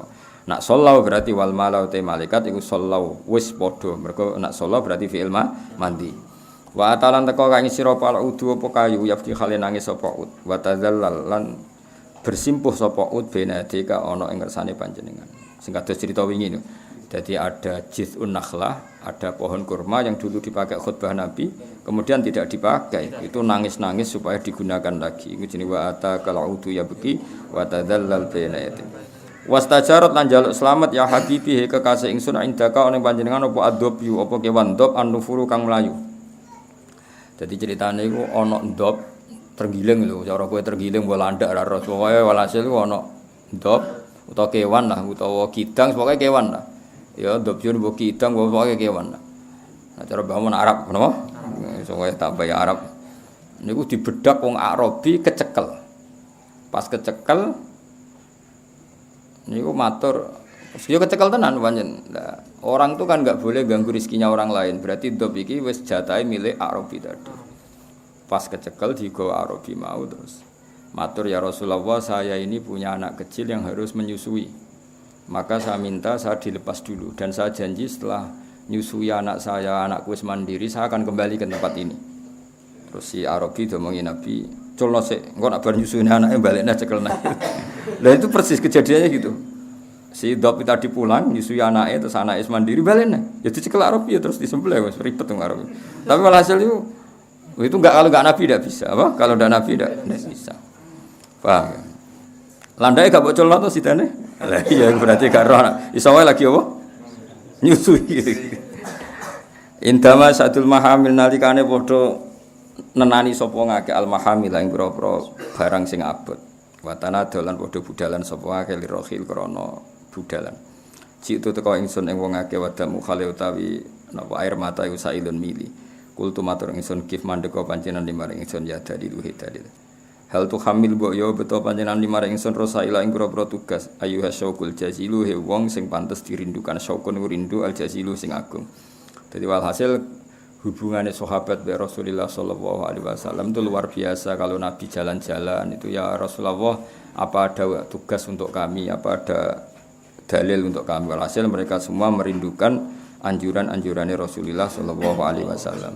Nak sallau berarti wal mala uta malaikat iku sallau wis padha. Mergo nak sallau berarti fi'il mandi. Wa atalan teko kang sira pal udu apa kayu yafti khale nangis sapa ud. Wa tadzallal lan bersimpuh sapa ud benadika ana ing kersane panjenengan. Sing kados cerita wingi niku. Jadi ada jiz'un nakhlah, ada pohon kurma yang dulu dipakai khutbah Nabi, kemudian tidak dipakai. Itu nangis-nangis supaya digunakan lagi. Iku jenenge wa atakal udu yabki wa tadzallal benadika. Wastajarat lan jaluk selamat ya habibi kekasih ingsun indaka ana panjenengan apa adobyu apa kewan dob an-nufuru kang mlayu. Jadi ceritane iku ana ndop tergiling lho, cara kowe tergiling mbok landak ra ros. Pokoke walhasil iku ana ndop utawa kewan lah utawa kidang pokoke kewan lah. Ya ndop yo mbok kidang pokoke kewan lah. Nah cara bangun Arab napa? Iso wae tambah ya Arab. Niku dibedak wong Arabi kecekel. Pas kecekel niku matur, yo kecekel tenan pancen. Nah, orang itu kan enggak boleh ganggu rezekinya orang lain. Berarti ndop iki wis jatahe milik Arabi tadi. Pas kecekel digawa Arabi mau terus. Matur ya Rasulullah, saya ini punya anak kecil yang harus menyusui. Maka saya minta saya dilepas dulu dan saya janji setelah nyusui anak saya, anakku wis mandiri, saya akan kembali ke tempat ini. Terus si Arabi domongin Nabi, culno sik, engko nak bar nyusui anake balekna cekelna. Lah itu persis kejadiannya gitu. Si Dop tadi pulang nyusui anaknya terus anaknya mandiri balekna. Ya dicekel Arabi ya terus disembelih wis ribet wong Arabi. Tapi walhasil itu enggak, kalau enggak Nabi tidak bisa. Apa? Kalau enggak Nabi tidak bisa. Paham? Landai gak bocor lah tuh sidane. Lah iya berarti gak roh. Iso wae lagi apa? Nyusui. Indama sadul mahamil nalikane padha nenani sapa ngake al mahamil ing pira-pira barang sing abot. Watana dolan padha budalan sapa ngake lirohil krana budalan. Citu teko ingsun ing wong akeh wadamu khale utawi napa air mata iku sailun mili. Kultu matur ingsun kif mandeka panjenengan limaring ingsun ya dadi luhe dadi. Hal tu hamil mbok yo beto panjenengan limaring ingsun rosaila ing pira-pira tugas ayu hasyukul jazilu he wong sing pantes dirindukan syukun rindu al jazilu sing agung. Dadi walhasil hubungannya sahabat be Rasulullah sallallahu alaihi wasallam itu luar biasa. Kalau Nabi jalan-jalan itu ya Rasulullah, apa ada tugas untuk kami, apa ada dalil untuk kami. Walhasil mereka semua merindukan anjuran-anjurannya Rasulullah sallallahu alaihi wasallam.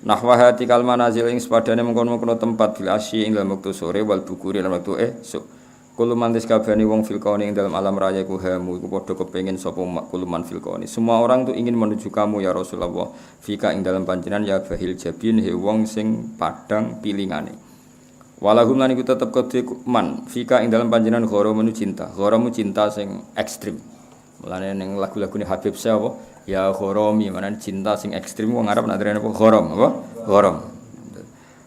Nahwa hati kal manazil ing sepadane mengkono-mengkono tempat bil asyi ing dalem wektu sore wal bukuri lan wektu esuk. Kulo mantis kabehane wong fil kauni ing dalam alam raya ku hamu iku padha kepengin sapa kulo man fil kauni. Semua orang tuh ingin menuju kamu ya Rasulullah. Fika ing dalam panjenengan ya bahil jabin he wong sing padang pilingane. Walahum lan iku tetep kedhe man fika ing dalam panjenengan gharamu cinta. Gharamu cinta sing ekstrim. Mulane ning lagu-lagune Habib Syah apa? Ya gharami, manan cinta sing ekstrim wong Arab nak derene apa? Gharam apa? Gharam.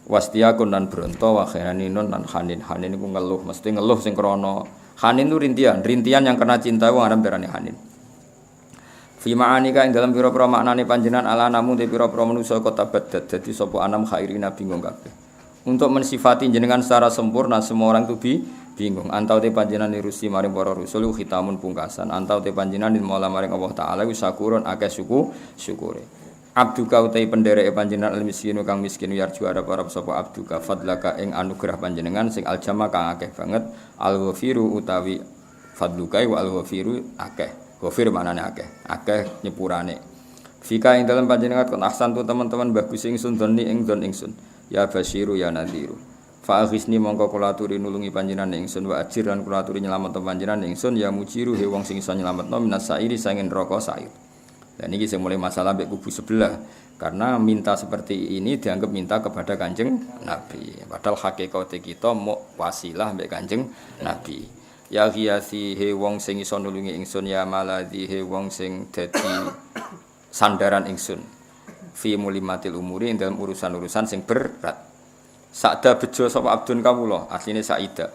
Wastia dan bronto wa khairanun lan hanin iku ngeluh mesti ngeluh sing krana hanin itu rintian yang kena cinta wong Arab darane hanin fi ma'anika ing dalam pira-pira maknane panjenengan ala namu te pira-pira manusa kota badat dadi sapa anam khairina bingung kabeh untuk mensifati jenengan secara sempurna semua orang itu bingung antau te panjenengan nirusi maring para rasul khitamun pungkasan antau te panjenengan mola maring Allah taala wis sakurun akeh syukure abduka utai pendereke panjenengan al-miskinu kang miskin yarju arep sapa abduka fadlaka ing anugerah panjenengan sing aljama kang akeh banget al-ghafiru utawi fadluka wa al-ghafiru akeh ghafir manane akeh nyepurane fika ing dalem panjenengan kon ahsan tu teman-teman bagus ingsun doni ing don ingsun ya basyiru ya nadhiru fa aghisni mongko kula aturi nulungi panjenengan ingsun wa ajir lan kula aturi nyelametno panjenengan ingsun ya mujiru he wong sing iso nyelametno minas sairi sanging neraka sair. Dan ini saya mulai masalah mbek kubu sebelah karena minta seperti ini dianggap minta kepada Kanjeng Nabi. Padahal hakikate kita mau wasilah mbek Kanjeng Nabi. Ya ghiyasi he wong sing iso nulungi ingsun ya maladhi he wong sing dadi sandaran ingsun. Fi mulimatil umuri ing dalam urusan-urusan sing berat. Sakda bejo sapa abdun kawula, asline Saida.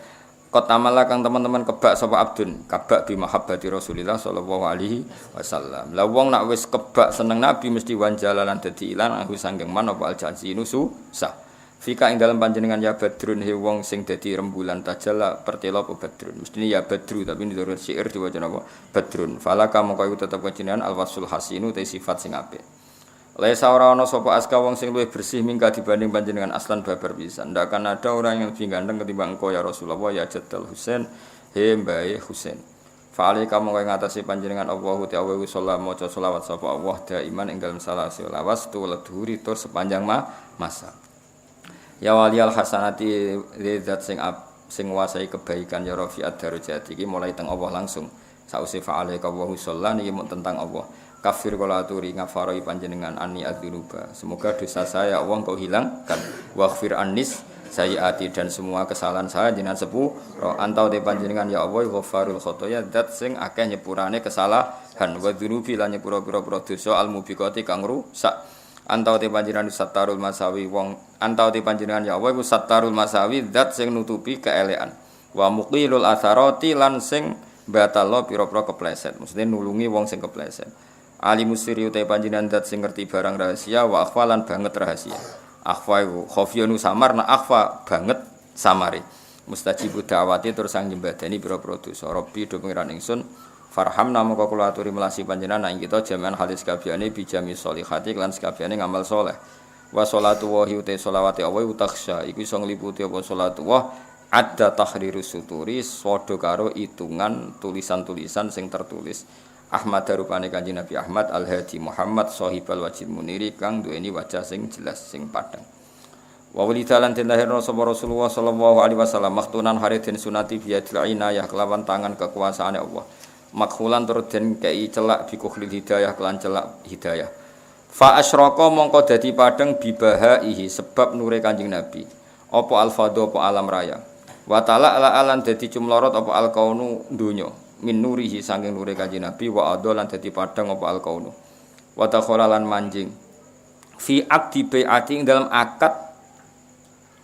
Kotamala kang teman-teman kebak sapa abdun kabak bi mahabbati Rasulillah sallallahu alaihi wasallam. Lah wong nak wis kebak seneng Nabi mesti wanjalalan dadi ilan aku sanggeng man apa aljazinu susah. Fika ing dalam panjenengan ya badrun he wong sing dadi rembulan tajalla pertelo apa badrun. Mestine ya badru tapi nurut syair diwaca napa badrun. Falaka mongko iku tetep panjenengan alwasul hasinu te sifat sing apik. Laisa ora ana sapa aska wong sing luwih bersih mingga dibanding panjenengan aslan babar pisan. Ndak akan ada orang yang lebih ganteng ketimbang engkau ya Rasulullah ya Jaddal Husain he mbae Husain. Fa alika mongko ngatasi panjenengan Allahu ta'ala wa sallam maca selawat sapa Allah daiman ing dalem salawat tu ledhuri tur sepanjang masa. Ya waliyal hasanati zat sing nguasai kebaikan ya rafi'at darajat iki mulai teng Allah langsung. Sause fa alika wa sallam iki tentang Allah. Kafir kala aturi ngafaroi panjenengan ani adzunuba. Semoga dosa saya Allah kau hilangkan. Waghfir annis sayiati dan semua kesalahan saya jenengan sepuh. Antau te panjenengan ya Allah ghafarul khotoya zat sing akeh nyepurane kesalahan wa dzunubi lan nyepura-pura dosa al mubiqati kang rusak. Antau te panjenengan sattarul masawi wong antau te panjenengan ya Allah iku sattarul masawi zat sing nutupi keelekan. Wa muqilul atharati lan sing batalo pira-pira kepleset. Maksudnya nulungi wong sing kepleset. Alimus siri utai panjenengan zat sing ngerti barang rahasia wa akhfalan banget rahasia. Akhfa iku khafiyanu samar na akhfa banget samare. Mustajibud da'wati tur sang nyembadani pira-pira dosa. Rabbi do pengiran ingsun farhamna moko kula aturi melasi panjenengan ing kita jami'an halis kabehane bijami sholihati lan sakabehane ngamal saleh. Wa sholatu wa utai sholawati Allah utakhsha iku iso ngliputi apa sholatu wa adda tahrirus suturi padha karo itungan tulisan-tulisan sing tertulis. Ahmad darupane Kanjeng Nabi Ahmad Al-Hadi Muhammad sahibal wajib muniri kang duweni wajah sing jelas sing padhang. Wa walidalan den lahirna sapa Rasulullah sallallahu alaihi wasallam maktunan haridin sunati biyadil inayah kelawan tangan kekuasaane Allah. Makhulan tur den kei celak bikukhlil hidayah kelan celak hidayah. Fa asyraka mongko dadi padhang bibahaihi sebab nure Kanjeng Nabi. Apa al-fadha apa alam raya. Wa ta'ala alan dadi cumlorot apa al-kaunu donya. Min nurihi saking nure Kanjeng Nabi wa adolan dadi padang apa alkaunu wa takhalalan manjing fi aqdi bai'ati ing dalam akad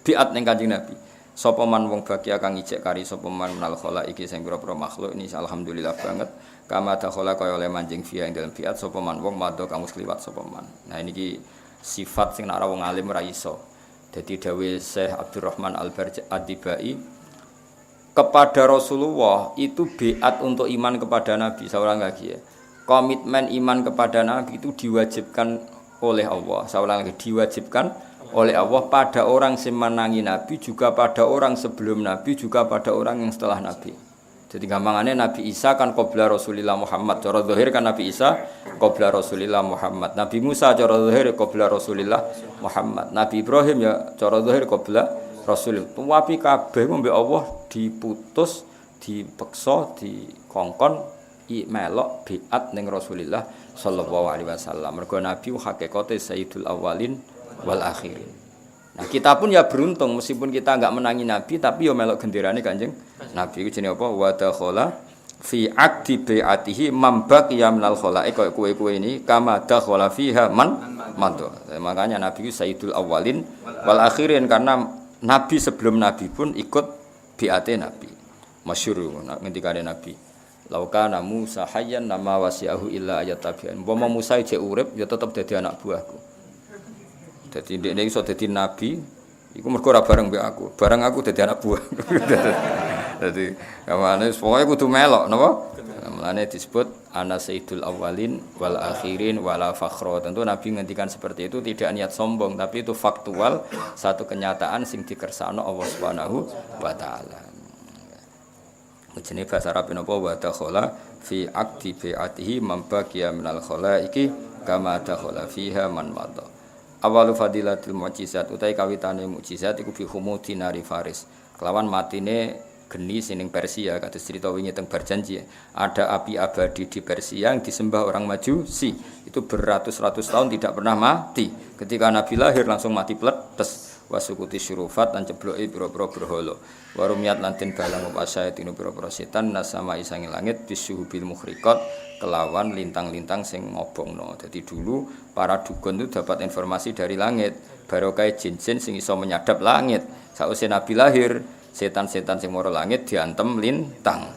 biat ning Kanjeng Nabi sapa man wong baki kang ijek kari sapa man menal khala iki sing pira-pira makhluk ini alhamdulillah banget kama takhala kaya oleh manjing fi ing dalam biat sapa man wong madha kang musliwat sapa man. Nah niki sifat sing nek wong alim ra iso. Dadi dawuh Syekh Abdurrahman Al-Barjadi kepada Rasulullah itu biat untuk iman kepada Nabi seorang lagi ya. Komitmen iman kepada Nabi itu diwajibkan oleh Allah. Saya ulang lagi, diwajibkan oleh Allah pada orang yang menangi Nabi, juga pada orang sebelum Nabi, juga pada orang yang setelah Nabi. Jadi gampangannya Nabi Isa kan qabla Rasulillah Muhammad. Cara zahir kan Nabi Isa qabla Rasulillah Muhammad. Nabi Musa cara zahir qabla Rasulillah Muhammad. Nabi Ibrahim ya cara zahir qabla Rasul. Tapi kabeh mbek Allah diputus, dipeksa, dikongkon melok biat ning Rasulillah sallallahu alaihi wasallam. Mergo Nabi hakikate sayyidul awwalin wal akhirin. Nah, kita pun ya beruntung meskipun kita enggak menangi Nabi tapi yo melok genderane Kanjeng Nabi. Iku jenenge apa? Wa dakhala fi aqdi bi'atihi man baqiya minal khala'iq kaya kowe ini kama dakhala fiha man mantu. Makanya Nabi itu sayyidul awwalin wal akhirin karena Nabi sebelum Nabi pun ikut bi'ate Nabi. Masyhur ngendikane Nabi. Laukana Musa hayyan nama wasi'ahu illa ayatabi'an. Umpama Musa jek urip ya tetep dadi anak buahku. Dadi ndekne iso dadi nabi iku mergo ora bareng mbek aku. Bareng aku dadi anak buah. Dadi kamane pokoke kudu melok napa? Mulane disebut ana sayyidul awwalin wal akhirin wala fakhra. Tentu Nabi ngendikan seperti itu tidak niat sombong tapi itu faktual, satu kenyataan sing dikersakno Allah Subhanahu wa taala. Jenenge bahasa Arab napa wa dakhala fi aqdi bi'atihi man baqiya minal khalaiqi kama dakhala fiha man madha. Awalu fadilatil mukjizat utai kawitane mukjizat iku bi khumudi nari faris. Kelawan matine geni sining Persia kados cerita wingi teng Berjanji. Ada api abadi di Persia yang disembah orang Majusi. Itu beratus-ratus tahun tidak pernah mati. Ketika Nabi lahir langsung mati pletes. Wasukuti syurufat lan cebloke pira-pira berhala. Warumiyat lan den balang upasaya tinu pira-pira setan nasama isange langit bisubil mukhriqat kelawan lintang-lintang sing ngobongno. Jadi dulu para dukun itu dapat informasi dari langit. Barokah jin-jin sing iso menyadap langit. Sausé Nabi lahir setan-setan sing mara langit diantem lintang.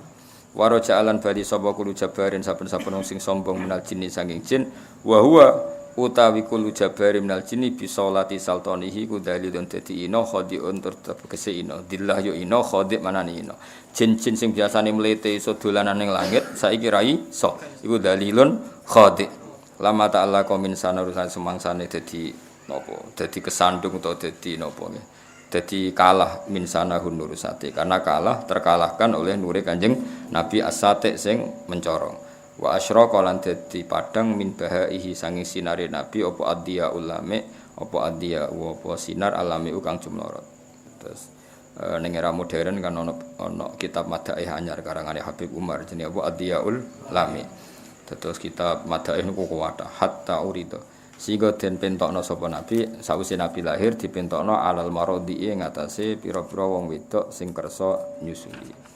Waro ja'alan bali sapa kulo jabarin saben-saben wong sing sombong minal jinni sanging jin wa huwa utawi kulo jabarin minal jinni bi sholati saltanihi ku dalilun dadi ina khadiun tur tegese ina dillah yo ina khadi manane ina jin-jin sing biasane mlete iso dolanan ning langit saiki ra iso iku dalilun khadi lama ta'ala qamin sanarusan semangsane dadi napa dadi kesandung utawa dadi napa nggih jadi kalah min sanahun nurusati karena kalah terkalahkan oleh nure Kanjeng Nabi as-sati sing mencorong wa asyraqa lan dadi padang min bahaihi sanging sinare Nabi apa addiya ulame apa addiya apa sinar alami kang jumlorot. Terus ning era modern kan ono kitab madaih anyar karangane Habib Umar jenenge apa addiyaul lami. Terus kitab madaih niku kuwat hatta urida sehingga den pentokno sapa Nabi sawise Nabi lahir dipentokno alal marodi ing atase pira-pira wong wedok sing kersa nyusui.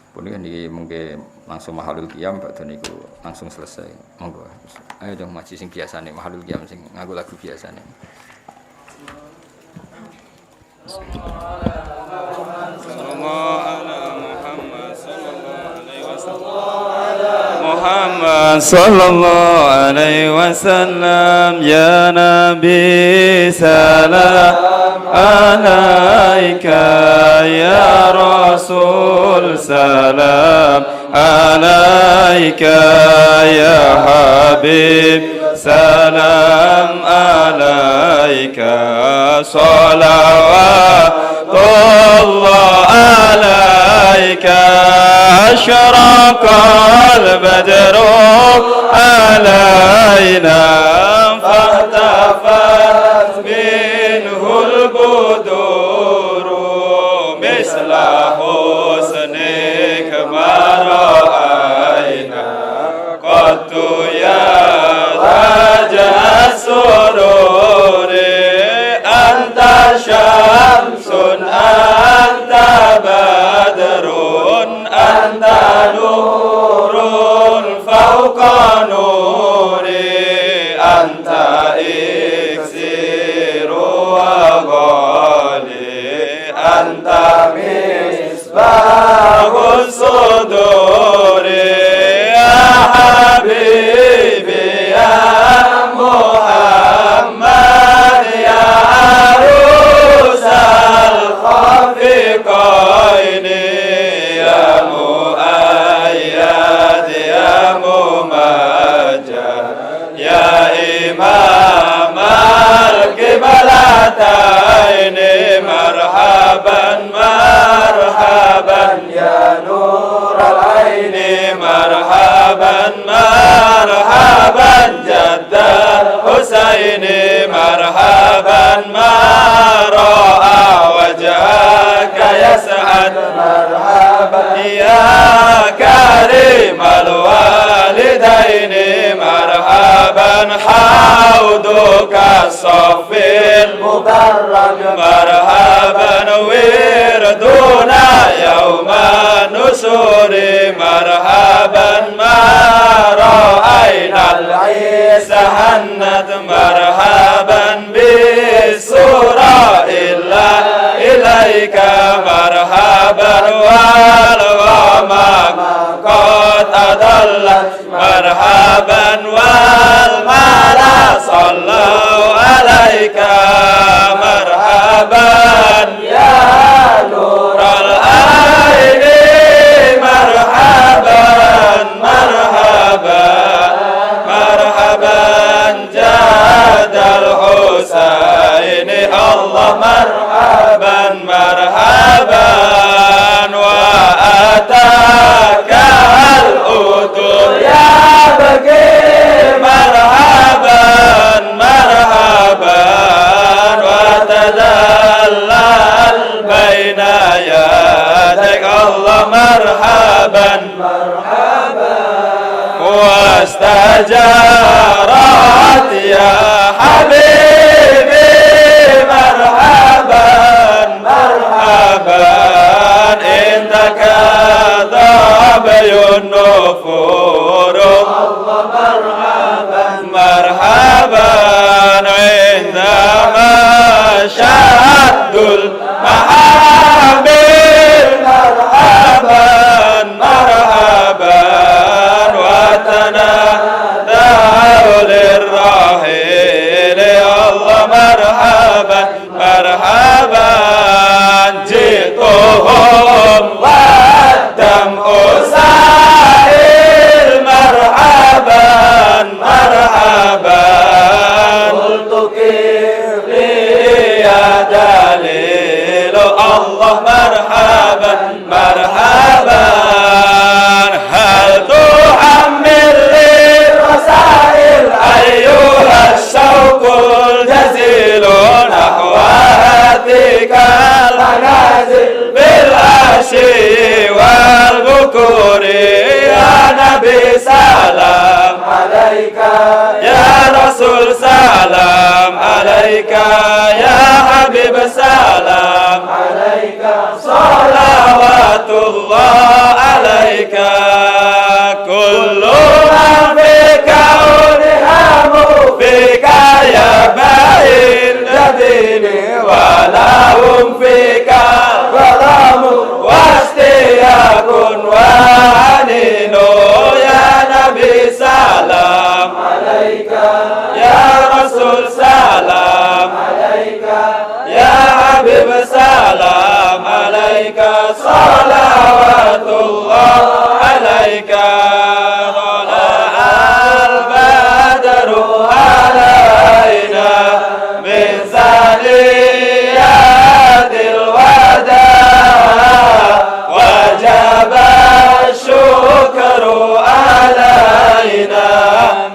Punika niki mengke langsung mahalul qiyam badhe niku langsung selesai. Monggo. Ayo dong maji sing biasane mahalul qiyam sing nganggo lagu biasane.
Muhammad sallallahu alaihi wasallam ya Nabi salam alaika ya Rasul salam alaika ya Habib salam alaika salawatullah alaika أشرق البدر علينا فاختفت منه البدور مثل حسنك ما رأينا قط يا تاج السرور أنت شمس أنت بدر أنت نور فوق نوري أنت إكسير وغالي أنت مصباح الصدور يا حبيبي يا محمد يا عروس الخفقين يا مؤيد يا مميز يا كريم الوالدين مرحبا حوضك الصفي المبرك مرحبا وردنا يوم النشور مرحبا ما رأينا العيس هنت مرحبا بالسورة إلا إليك مرحبا والغمام قد أضلت مرحبا والملا صلوا عليك مرحبا يا نور العين مرحبا مرحبا مرحبا جاد الحسين الله مرحبا مرحبا وأتاك الأذن يا بقي مرحبا مرحبا وتدلل بين يديك الله مرحبا مرحبا واستجارت يا حبيبي مرحبا مرحبا عندك ضبي النفور الله مرحبا مرحبا عندما شد المحابل مرحبا مرحبا وتنادوا للرحيل الله مرحبا مرحبا جئتهم والدمع سائل مرحبا مرحبا قلت كيف يا دليل الله مرحبا مرحبا هل تحمل لي رسائل أيها الشوق الجزيل نحو هاتيك المنازل بالعشي والبكور يا نبي سلام عليك يا رسول سلام عليك يا حبيب سلام عليك صلوات الله عليك كل من في كونهم فيك يا باين جبين ولهم فيك ظلام واستياق وعنين يا نبي سلام عليك يا رسول سلام عليك يا حبيب سلام عليك صلوات الله عليك طلع البدر علينا من ثنيات الوداع وجب الشكر علينا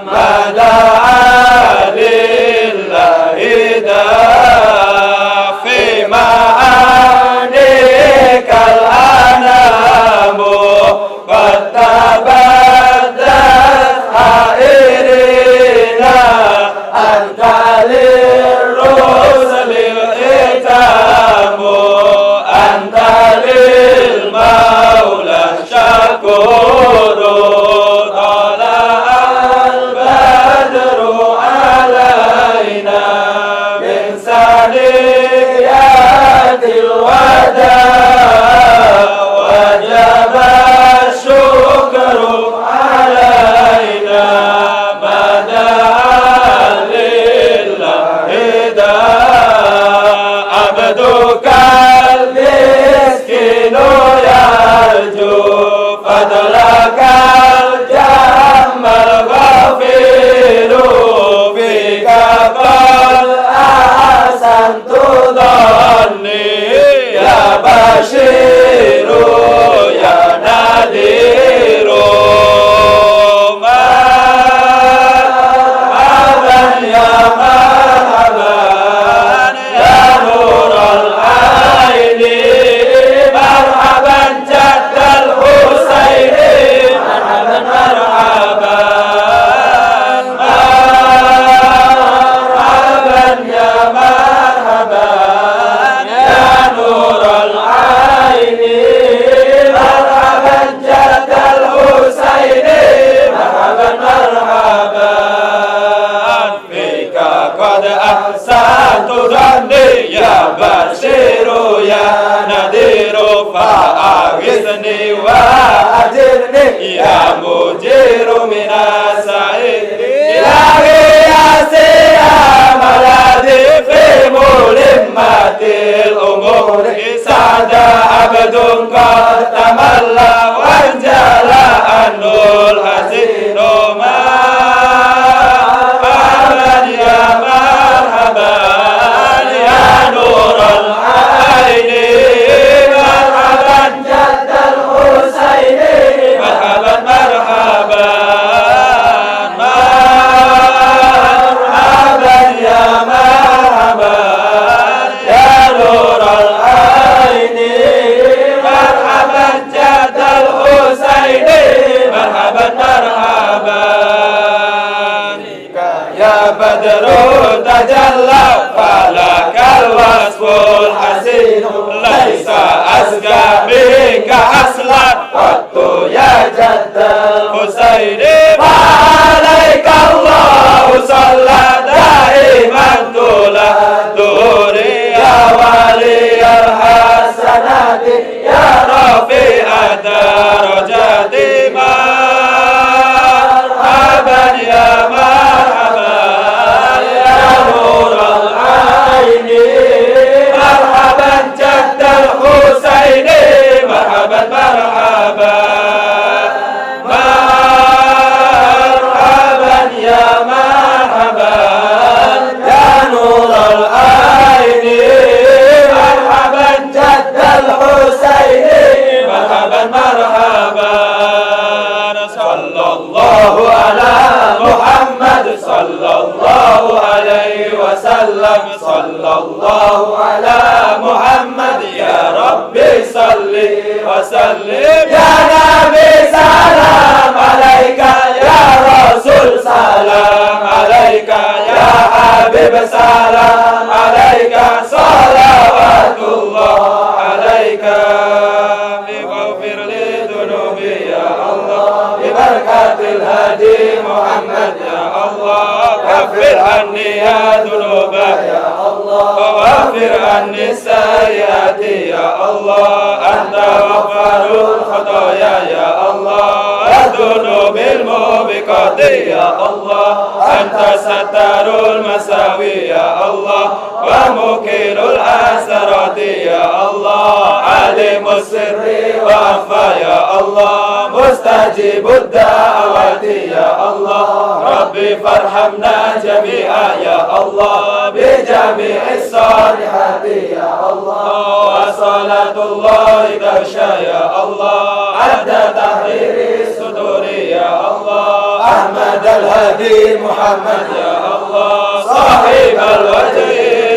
ما دعا لله داع في معانيك الأنام قد تبدت حائرنا أنت للرسل الختام أنت للمولى الشكور طلع البدر علينا من ثنيات الوداع وجب الشكر أجرني يا مجير من السعير إلهي يا سلام الذي في ملمة الأمور سعد عبد قد تملى وانجلى عنه الحزين مرحبا يا مرحبا يا نور العين مرحبا جد الحسين مرحبا مرحبا مرحبا يا مرحبا يا نور العين مرحبا جد الحسين مرحبا مرحبا يا بدر تجلى فلك الوصف الحسين ليس أزكى منك أصلا قط يا جد الحسين فعليك الله صلى دائما طول الدهور يا ولي الحسنات يا رفيع الدرجات مرحبا يا مرحبا يا نور العين مرحبا جد الحسين مرحبا مرحبا مرحبا يا مرحبا يا نور العين مرحبا جد الحسين مرحبا مرحبا صلى الله على محمد صلى الله عليه وسلم صلى الله على محمد يا ربي صل وسلم يا نبي سلام عليك يا رسول سلام عليك يا حبيب سلام عليك صلوات الله عليك اغفر لي ذنوبي يا الله ببركة الهادي محمد يا الله كفر عني يا ذنوب يا الله وغفر عني السيئات يا الله أنت غفار الخطايا يا الله الذنوب الموبقات يا الله أنت ستار المساوي يا الله ومكيل الأسرات يا الله عليم السر وأخفى يا الله مستجيب الدعوات يا الله ربي فارحمنا جميعا يا الله بجميع الصالحات يا الله وصلاة الله تغشى يا الله عد تحرير الصدور يا الله أحمد الهادي محمد يا الله صاحب الوجه